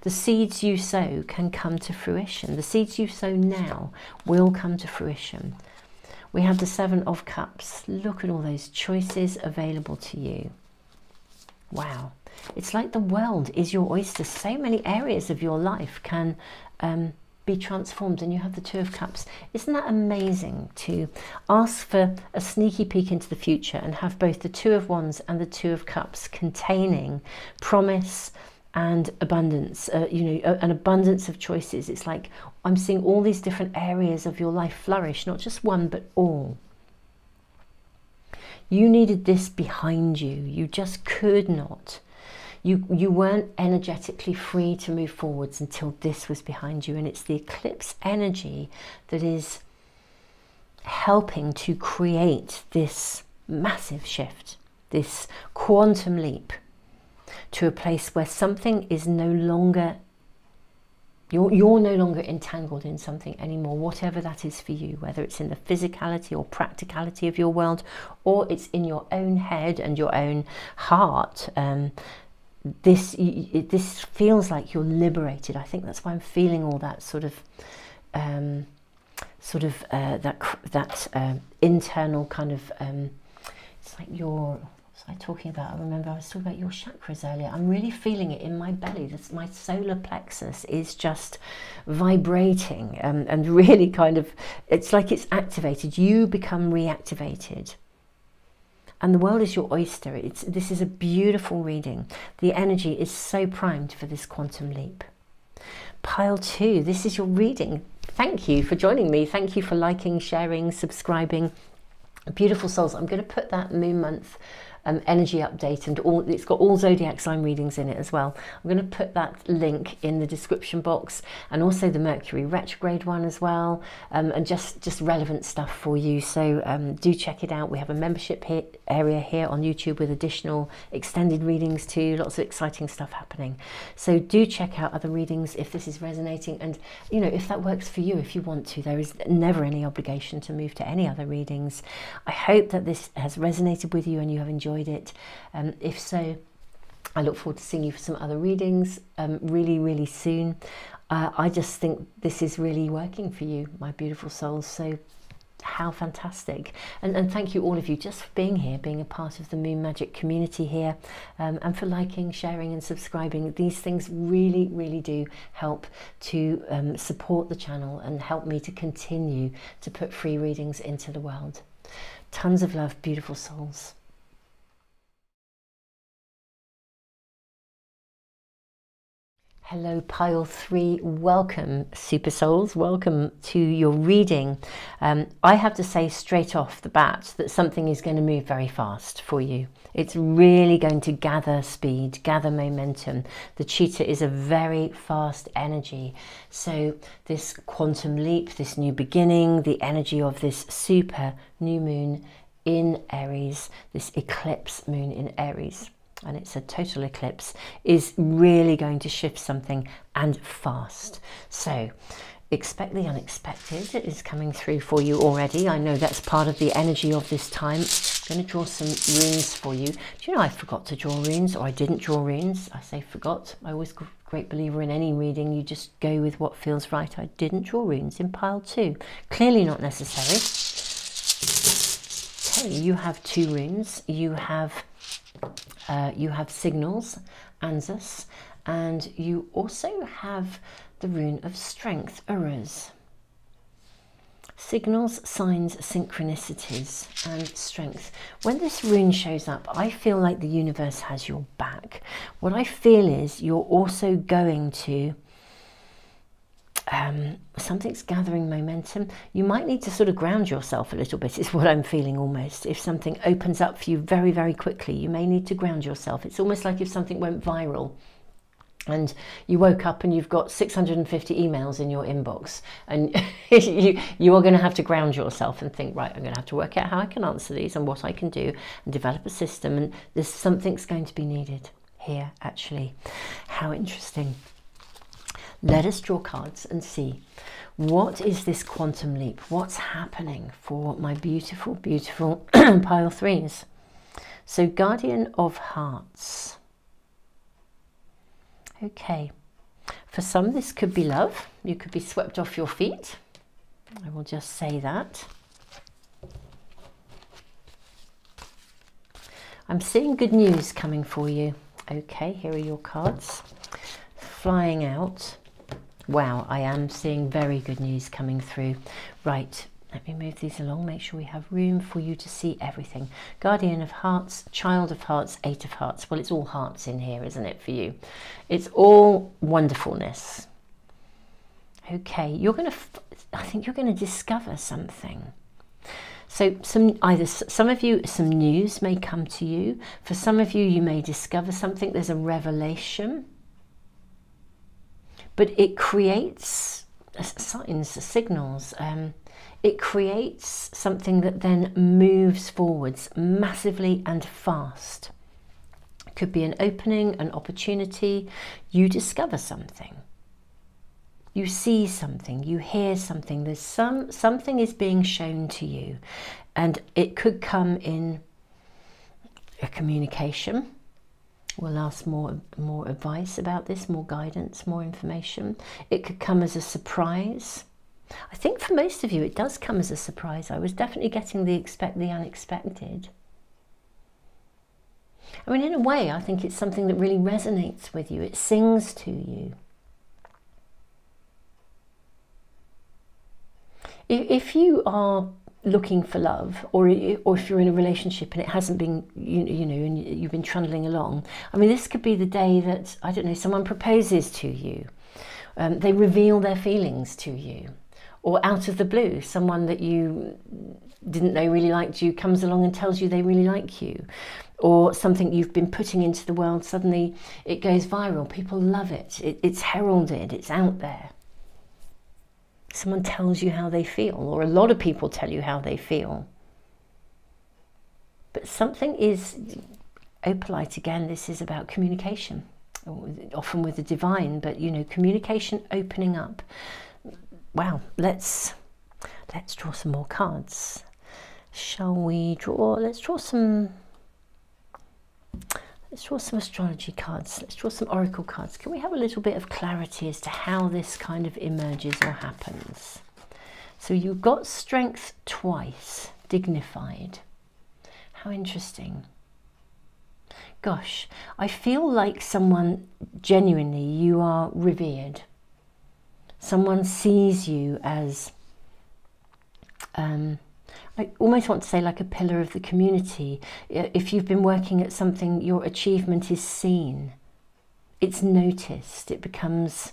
The seeds you sow can come to fruition. The seeds you sow now will come to fruition. We have the 7 of Cups. Look at all those choices available to you. Wow, it's like the world is your oyster. So many areas of your life can be transformed, and you have the Two of Cups. Isn't that amazing to ask for a sneaky peek into the future and have both the Two of Wands and the Two of Cups containing promise and abundance, you know, an abundance of choices. It's like I'm seeing all these different areas of your life flourish, not just one, but all. You needed this behind you. You just could not. You weren't energetically free to move forwards until this was behind you. And it's the eclipse energy that is helping to create this massive shift, this quantum leap to a place where something is no longer, you're no longer entangled in something anymore, whatever that is for you, whether it's in the physicality or practicality of your world, or it's in your own head and your own heart. This feels like you're liberated. I think that's why I'm feeling all that sort of internal kind of, it's like your, what was I talking about? I remember I was talking about your chakras earlier. I'm really feeling it in my belly. That's, my solar plexus is just vibrating, and really kind of, it's like it's activated. You become reactivated. And the world is your oyster. This is a beautiful reading. The energy is so primed for this quantum leap. Pile 2, this is your reading. Thank you for joining me. Thank you for liking, sharing, subscribing. Beautiful souls. I'm going to put that moon month energy update, and all, it's got all zodiac sign readings in it as well. I'm going to put that link in the description box, and also the Mercury retrograde one as well, and just relevant stuff for you. So do check it out. We have a membership area here on YouTube with additional extended readings too. Lots of exciting stuff happening. So do check out other readings if this is resonating, and you know, if that works for you, if you want to. There is never any obligation to move to any other readings. I hope that this has resonated with you and you have enjoyed it. If so, I look forward to seeing you for some other readings really soon. I just think this is really working for you, my beautiful souls. So how fantastic. And thank you, all of you, just for being here, being a part of the Moon Magic community here, and for liking, sharing and subscribing. These things really do help to support the channel and help me to continue to put free readings into the world. Tons of love, beautiful souls. Hello, pile 3. Welcome, super souls. Welcome to your reading. I have to say straight off the bat that something is going to move very fast for you. It's really going to gather speed, gather momentum. The cheetah is a very fast energy. So this quantum leap, this new beginning, the energy of this super new moon in Aries, this eclipse moon in Aries, and it's a total eclipse, is really going to shift something, and fast. So expect the unexpected. It is coming through for you already. I know that's part of the energy of this time. I'm going to draw some runes for you. Do you know I forgot to draw runes, or I didn't draw runes? I say forgot. I always a great believer in any reading. You just go with what feels right. I didn't draw runes in pile 2. Clearly not necessary. Okay, you have 2 runes. You have signals, Anzus, and you also have the rune of strength, Uruz. Signals, signs, synchronicities, and strength. When this rune shows up, I feel like the universe has your back. What I feel is you're also going to, something's gathering momentum. You might need to sort of ground yourself a little bit, is what I'm feeling almost. If something opens up for you very quickly, you may need to ground yourself. It's almost like if something went viral and you woke up and you've got 650 emails in your inbox, and you are going to have to ground yourself and think, right, I'm going to have to work out how I can answer these and what I can do, and develop a system. And there's something's going to be needed here, actually. How interesting. Let us draw cards and see, what is this quantum leap? What's happening for my beautiful pile 3s? So Guardian of Hearts. Okay, for some this could be love. You could be swept off your feet. I will just say that. I'm seeing good news coming for you. Okay, here are your cards. Flying out. Wow, I am seeing very good news coming through. Right, let me move these along, make sure we have room for you to see everything. Guardian of Hearts, Child of Hearts, Eight of Hearts. Well, it's all hearts in here, isn't it, for you? It's all wonderfulness. Okay, you're going to, I think you're going to discover something. So some of you, some news may come to you. For some of you, you may discover something. There's a revelation. But it creates signs, signals. It creates something that then moves forwards massively and fast. It could be an opening, an opportunity. You discover something. You see something, you hear something. There's something is being shown to you, and it could come in a communication. We'll ask more advice about this, more guidance, more information. It could come as a surprise. I think for most of you it does come as a surprise. I was definitely getting the unexpected. I mean, in a way, I think it's something that really resonates with you. It sings to you. If you are looking for love, or if you're in a relationship and it hasn't been, you know, and you've been trundling along, I mean, this could be the day that, I don't know, someone proposes to you. They reveal their feelings to you. Or out of the blue, someone that you didn't know really liked you comes along and tells you they really like you. Or something you've been putting into the world, suddenly it goes viral. People love it. It's heralded. It's out there. Someone tells you how they feel, or a lot of people tell you how they feel. But something is, opalite again, this is about communication, often with the divine, but you know, communication opening up. Wow, let's draw some more cards. Shall we draw? Let's draw some astrology cards. Let's draw some oracle cards. Can we have a little bit of clarity as to how this kind of emerges or happens? So you've got strength twice, dignified. How interesting. Gosh, I feel like someone, genuinely, you are revered. Someone sees you as, I almost want to say like a pillar of the community. If you've been working at something, your achievement is seen. It's noticed. It becomes,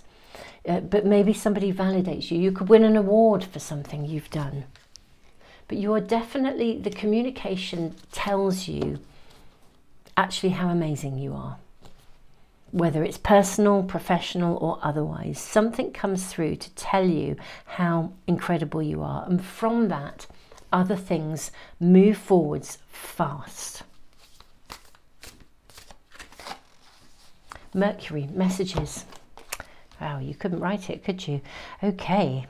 but maybe somebody validates you. You could win an award for something you've done. But you are definitely, the communication tells you actually how amazing you are. Whether it's personal, professional, or otherwise, something comes through to tell you how incredible you are. And from that, other things move forwards fast. Mercury, messages. Wow, you couldn't write it, could you? Okay.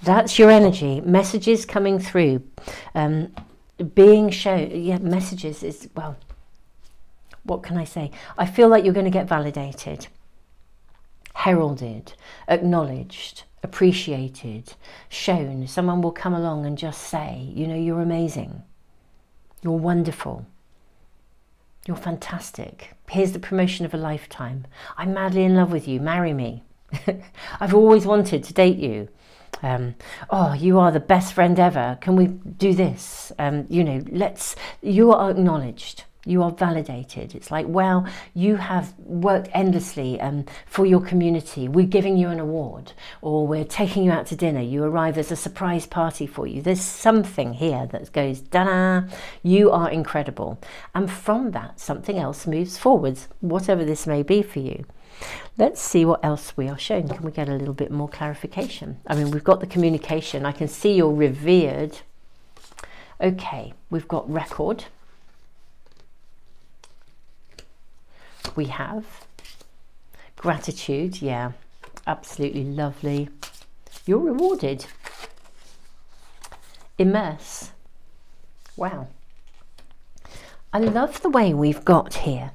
That's your energy. Messages coming through. Being shown. Yeah, messages is, well, what can I say? I feel like you're going to get validated, heralded, acknowledged, appreciated, shown. Someone will come along and just say, you know, you're amazing, you're wonderful, you're fantastic. Here's the promotion of a lifetime. I'm madly in love with you, marry me. I've always wanted to date you. Oh, you are the best friend ever. Can we do this? You know, you are acknowledged. You are validated. It's like, well, you have worked endlessly for your community. We're giving you an award, or we're taking you out to dinner. You arrive as a surprise party for you. There's something here that goes, da-da, you are incredible. And from that, something else moves forwards, whatever this may be for you. Let's see what else we are shown. Can we get a little bit more clarification? I mean, we've got the communication. I can see you're revered. Okay, we've got record. We have gratitude. Yeah, absolutely lovely. You're rewarded. Immerse. Wow. I love the way we've got here.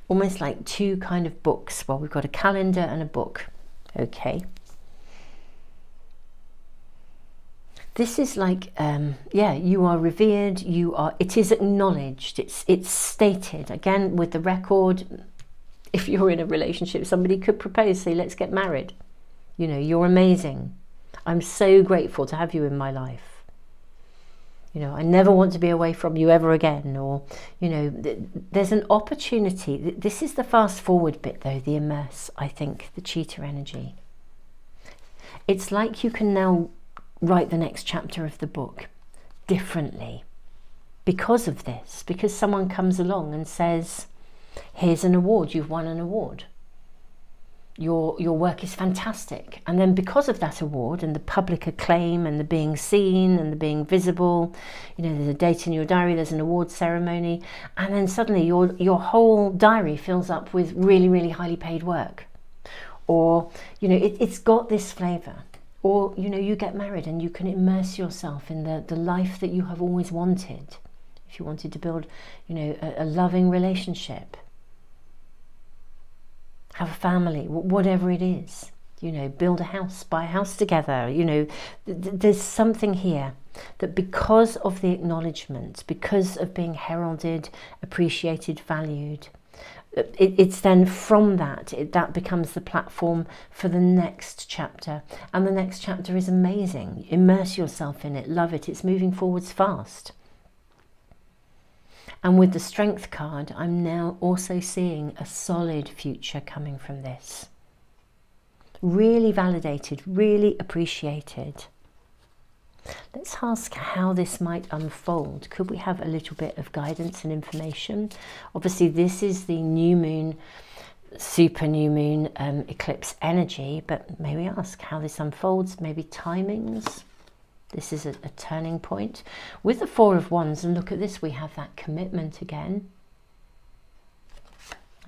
Almost like two kind of books. Well, we've got a calendar and a book. Okay. This is like, yeah, you are revered, it is acknowledged, it's stated. Again, with the record, if you're in a relationship, somebody could propose, say, let's get married. You know, you're amazing. I'm so grateful to have you in my life. You know, I never want to be away from you ever again. Or, you know, there's an opportunity. This is the fast forward bit though, the immerse, I think, the cheetah energy. It's like you can now write the next chapter of the book differently because of this, because someone comes along and says, here's an award, you've won an award. Your work is fantastic. And then because of that award and the public acclaim and the being seen and the being visible, you know, there's a date in your diary, there's an award ceremony, and then suddenly your whole diary fills up with really, really highly paid work. Or, you know, it's got this flavour. Or, you know, you get married and you can immerse yourself in the life that you have always wanted. If you wanted to build, you know, a loving relationship, have a family, whatever it is, you know, build a house, buy a house together, you know, there's something here that because of the acknowledgement, because of being heralded, appreciated, valued, it's then from that, that becomes the platform for the next chapter. And the next chapter is amazing. Immerse yourself in it, love it, it's moving forwards fast. And with the Strength card, I'm now also seeing a solid future coming from this. Really validated, really appreciated. Let's ask how this might unfold. Could we have a little bit of guidance and information? Obviously, this is the new moon, super new moon eclipse energy, but may we ask how this unfolds, maybe timings? This is a turning point. With the Four of Wands, and look at this, we have that commitment again.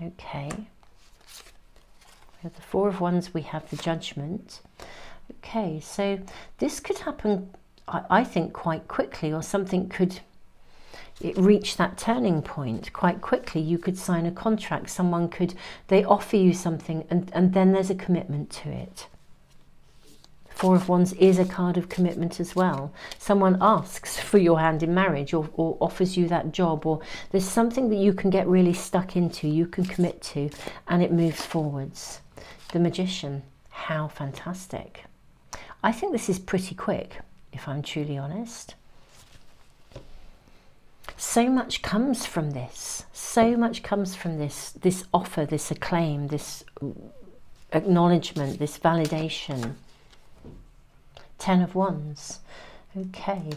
Okay. We have the Four of Wands, we have the Judgment. Okay, so this could happen, I think, quite quickly, or something could reach that turning point quite quickly. You could sign a contract, someone could, they offer you something, and then there's a commitment to it. Four of Wands is a card of commitment as well. Someone asks for your hand in marriage, or offers you that job, or there's something that you can get really stuck into, you can commit to, and it moves forwards. The Magician, how fantastic. I think this is pretty quick, if I'm truly honest. So much comes from this. So much comes from this offer, this acclaim, this acknowledgement, this validation. Ten of Wands. Okay.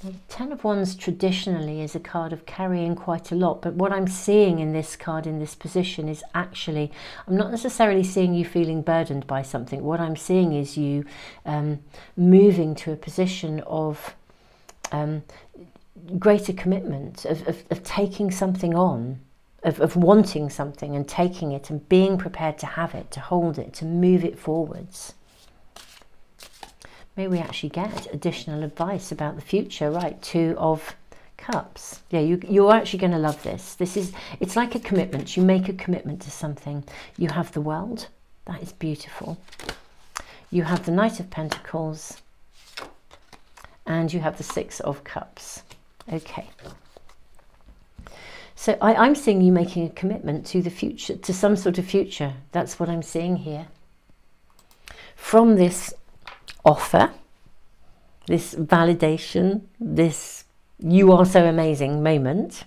Now, Ten of Wands traditionally is a card of carrying quite a lot, but what I'm seeing in this card, in this position, is actually, I'm not necessarily seeing you feeling burdened by something. What I'm seeing is you moving to a position of greater commitment, of taking something on, of wanting something and taking it and being prepared to have it, to hold it, to move it forwards. May we actually get additional advice about the future, right? Two of Cups. Yeah, you're actually going to love this. It's like a commitment. You make a commitment to something. You have the World. That is beautiful. You have the Knight of Pentacles. And you have the Six of Cups. Okay. So I'm seeing you making a commitment to the future, to some sort of future. That's what I'm seeing here. From this offer, this validation, this you are so amazing moment,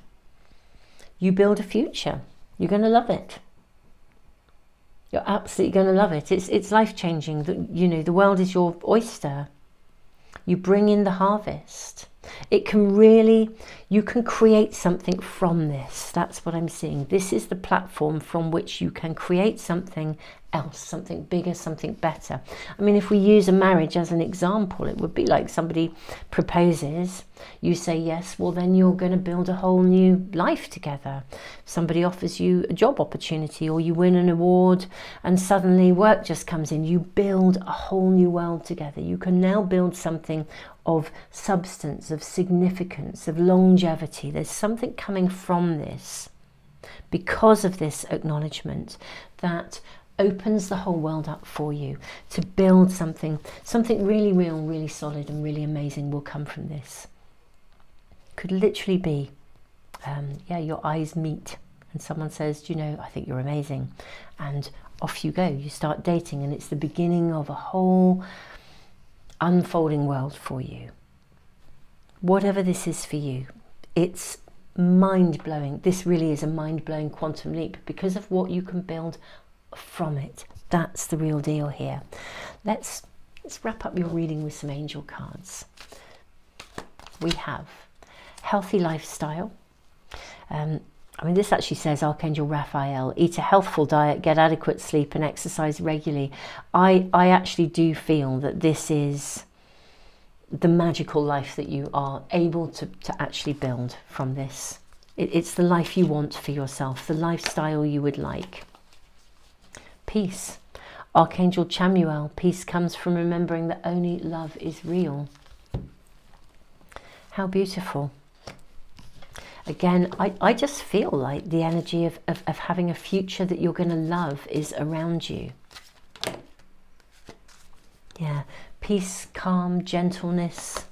you build a future. You're going to love it. You're absolutely going to love it. It's life-changing. You know, the world is your oyster. You bring in the harvest. It can really, you can create something from this. That's what I'm seeing. This is the platform from which you can create something else, something bigger, something better. I mean, if we use a marriage as an example, it would be like somebody proposes, you say yes, well then you're going to build a whole new life together. Somebody offers you a job opportunity, or you win an award, and suddenly work just comes in. You build a whole new world together. You can now build something of substance, of significance, of longevity. There's something coming from this because of this acknowledgement that opens the whole world up for you to build something really real, really solid and really amazing will come from this. Could literally be, yeah, your eyes meet and someone says, do you know, I think you're amazing, and off you go, you start dating, and it's the beginning of a whole unfolding world for you. Whatever this is for you, it's mind-blowing. This really is a mind-blowing quantum leap because of what you can build from it. That's the real deal here. Let's wrap up your reading with some angel cards. We have healthy lifestyle. I mean, this actually says Archangel Raphael, eat a healthful diet, get adequate sleep and exercise regularly. I actually do feel that this is the magical life that you are able to actually build from this. It's the life you want for yourself, the lifestyle you would like. Peace. Archangel Chamuel, peace comes from remembering that only love is real. How beautiful. Again, I just feel like the energy of having a future that you're going to love is around you. Yeah, peace, calm, gentleness,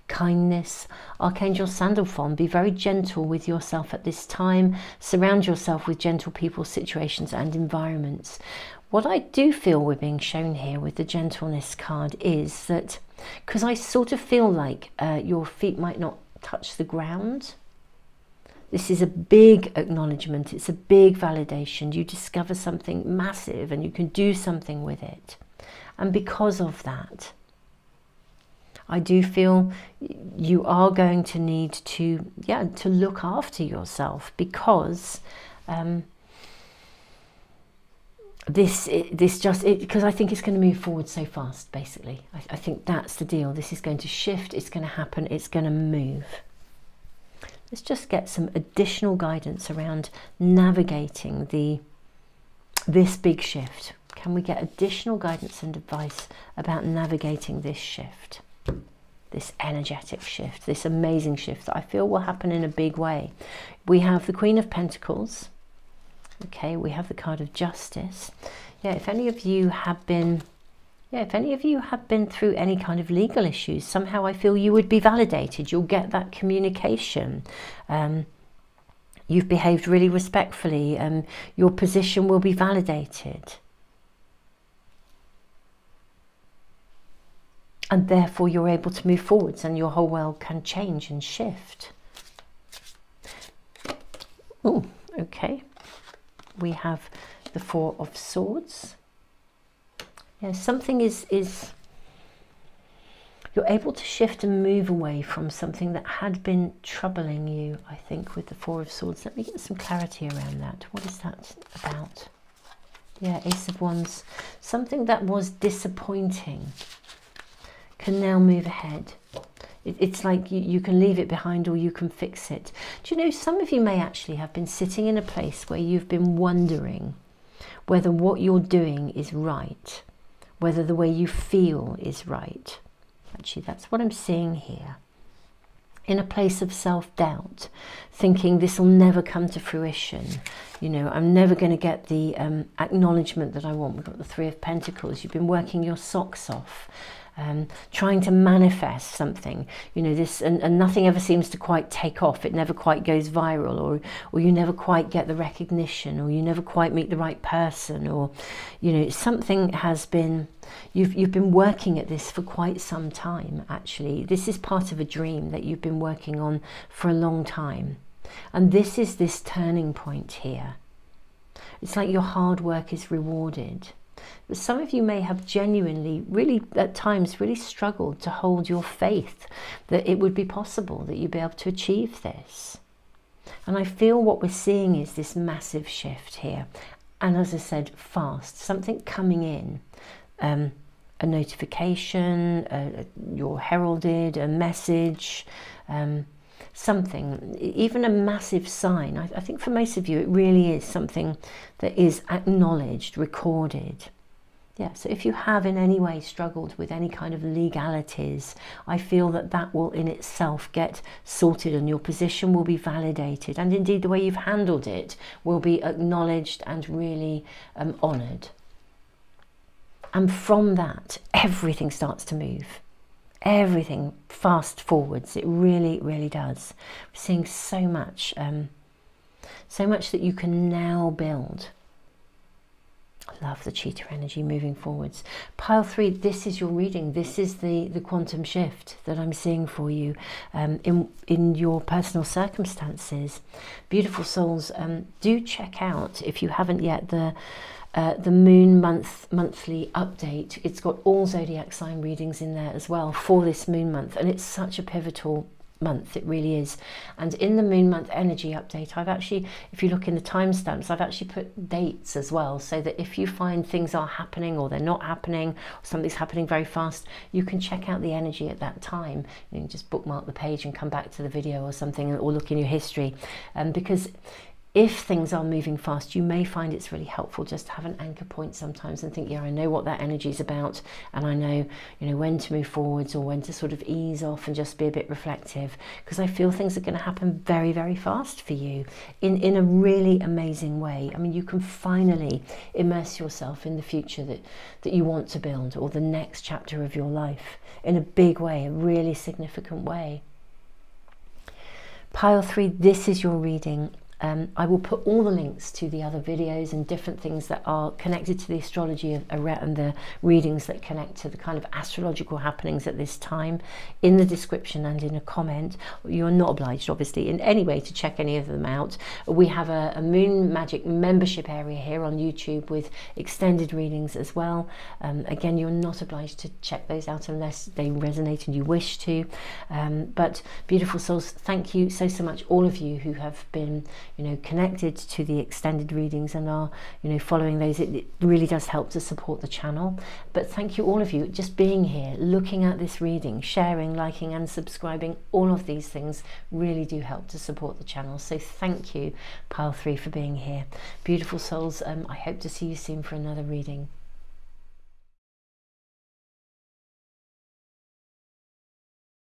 kindness. Archangel Sandalphon, be very gentle with yourself at this time. Surround yourself with gentle people, situations and environments. What I do feel we're being shown here with the gentleness card is that, because I sort of feel like your feet might not touch the ground. This is a big acknowledgement. It's a big validation. You discover something massive and you can do something with it. And because of that, I do feel you are going to need to, to look after yourself, because because I think it's going to move forward so fast, basically. I think that's the deal. This is going to shift, it's going to happen, it's going to move. Let's just get some additional guidance around navigating this big shift. Can we get additional guidance and advice about navigating this shift? This energetic shift, this amazing shift that I feel will happen in a big way. We have the Queen of Pentacles. Okay, we have the card of Justice. Yeah, if any of you have been through any kind of legal issues, somehow I feel you would be validated. You'll get that communication. You've behaved really respectfully. Your position will be validated. And therefore you're able to move forwards and your whole world can change and shift. Oh, okay. We have the Four of Swords. Yeah, something is you're able to shift and move away from something that had been troubling you, I think, with the Four of Swords. Let me get some clarity around that. What is that about? Yeah, Ace of Wands. Something that was disappointing can now move ahead. It's like you can leave it behind or you can fix it. Do you know, some of you may actually have been sitting in a place where you've been wondering whether what you're doing is right, whether the way you feel is right. Actually, that's what I'm seeing here. In a place of self-doubt, thinking this will never come to fruition. You know, I'm never going to get the acknowledgement that I want. We've got the Three of Pentacles. You've been working your socks off. Trying to manifest something, you know, this, and nothing ever seems to quite take off. It never quite goes viral, or you never quite get the recognition, or you never quite meet the right person, or, you know, something has been, you've been working at this for quite some time. Actually, this is part of a dream that you've been working on for a long time, and this is this turning point here. It's like your hard work is rewarded. But some of you may have genuinely, really at times, really struggled to hold your faith that it would be possible, that you'd be able to achieve this. And I feel what we're seeing is this massive shift here. And as I said, fast, something coming in, a notification, you're heralded, a message, something, even a massive sign. I think for most of you it really is something that is acknowledged, recorded. Yeah, so if you have in any way struggled with any kind of legalities, I feel that that will in itself get sorted and your position will be validated, and indeed the way you've handled it will be acknowledged and really honoured. And from that, everything starts to move. Everything fast forwards. It really, really does. We're seeing so much so much that you can now build. I love the cheetah energy moving forwards. Pile 3, this is your reading. This is the quantum shift that I'm seeing for you in your personal circumstances. Beautiful souls, do check out, if you haven't yet, the moon monthly update. It's got all zodiac sign readings in there as well for this moon month, and it's such a pivotal month, it really is. And in the moon month energy update, I've actually, if you look in the timestamps, I've actually put dates as well, so that if you find things are happening or they're not happening, or something's happening very fast, you can check out the energy at that time. You can just bookmark the page and come back to the video or something, or look in your history, because if things are moving fast, you may find it's really helpful just to have an anchor point sometimes and think, yeah, I know what that energy is about, and I know, you know, when to move forwards or when to sort of ease off and just be a bit reflective, because I feel things are going to happen very, very fast for you in a really amazing way. I mean, you can finally immerse yourself in the future that you want to build, or the next chapter of your life, in a big way, a really significant way. Pile 3, this is your reading. I will put all the links to the other videos and different things that are connected to the astrology and the readings that connect to the kind of astrological happenings at this time in the description and in a comment. You're not obliged, obviously, in any way to check any of them out. We have a Moon Magic membership area here on YouTube with extended readings as well. Again, you're not obliged to check those out unless they resonate and you wish to. But beautiful souls, thank you so much, all of you who have been, you know, connected to the extended readings and are, you know, following those. It really does help to support the channel. But thank you, all of you, just being here, looking at this reading, sharing, liking and subscribing. All of these things really do help to support the channel. So thank you, Pile 3, for being here. Beautiful souls, I hope to see you soon for another reading.